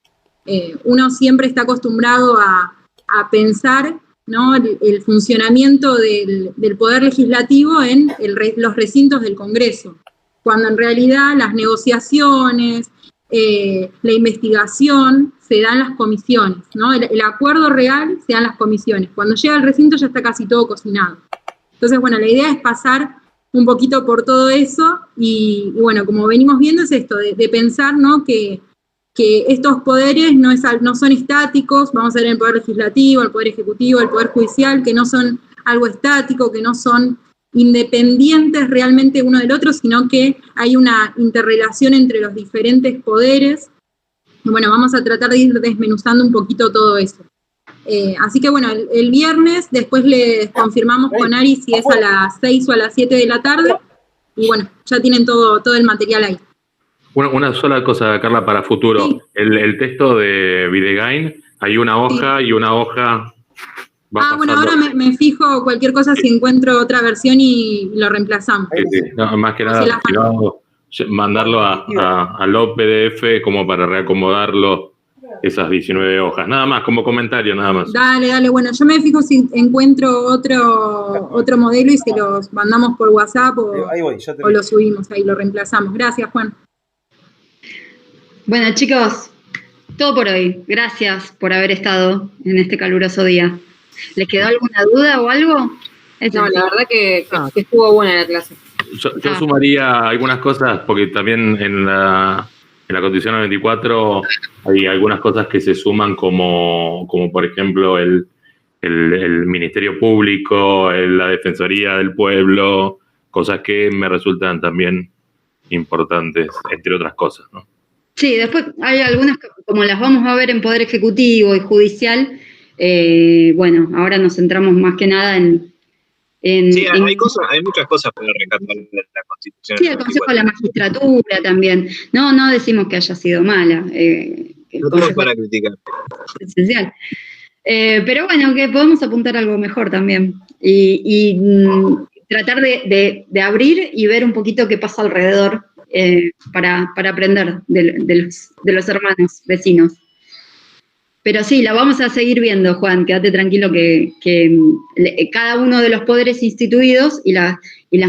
Uno siempre está acostumbrado a pensar, ¿no?, el funcionamiento del poder legislativo en los recintos del Congreso, cuando en realidad las negociaciones, la investigación se dan en las comisiones, ¿no? El acuerdo real se da en las comisiones. Cuando llega al recinto ya está casi todo cocinado. Entonces, bueno, la idea es pasar un poquito por todo eso y bueno, como venimos viendo es esto, de pensar, ¿no?, que estos poderes no son estáticos, vamos a ver el poder legislativo, el poder ejecutivo, el poder judicial, que no son algo estático, que no son independientes realmente uno del otro, sino que hay una interrelación entre los diferentes poderes. Y bueno, vamos a tratar de ir desmenuzando un poquito todo eso. Así que bueno, el viernes después les confirmamos con Ari si es a las 6 o a las 7 de la tarde, y bueno, ya tienen todo el material ahí. Una sola cosa, Carla, para futuro. Sí. El texto de Videgain, hay una hoja y una hoja... bueno, ahora me fijo cualquier cosa si encuentro otra versión y lo reemplazamos. Sí. No, más que nada, mandarlo a los PDF como para reacomodarlo, esas 19 hojas. Nada más, como comentario, nada más. Dale, bueno, yo me fijo si encuentro otro modelo y se los mandamos por WhatsApp o lo subimos, ahí lo reemplazamos. Gracias, Juan. Bueno, chicos, todo por hoy. Gracias por haber estado en este caluroso día. ¿Les quedó alguna duda o algo? No, la verdad que estuvo buena la clase. Yo sumaría algunas cosas, porque también en la Constitución 94 hay algunas cosas que se suman como por ejemplo el Ministerio Público, la Defensoría del Pueblo, cosas que me resultan también importantes, entre otras cosas, ¿no? Sí, después hay algunas que, como las vamos a ver en Poder Ejecutivo y Judicial, bueno, ahora nos centramos más que nada en hay muchas cosas para rescatar de la Constitución. Sí, el Consejo de la Magistratura también. No decimos que haya sido mala. No estamos para criticar. Esencial. Pero bueno, que podemos apuntar algo mejor también. Y tratar de abrir y ver un poquito qué pasa alrededor para aprender de los hermanos vecinos. Pero sí, la vamos a seguir viendo, Juan, quédate tranquilo que cada uno de los poderes instituidos y las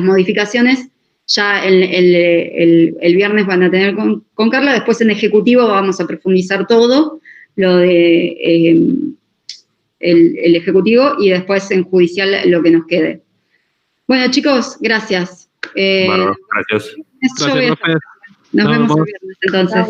modificaciones ya el viernes van a tener con Carla, después en ejecutivo vamos a profundizar todo, lo de el ejecutivo, y después en judicial lo que nos quede. Bueno, chicos, gracias. Bueno, gracias. Nos vemos el viernes, entonces.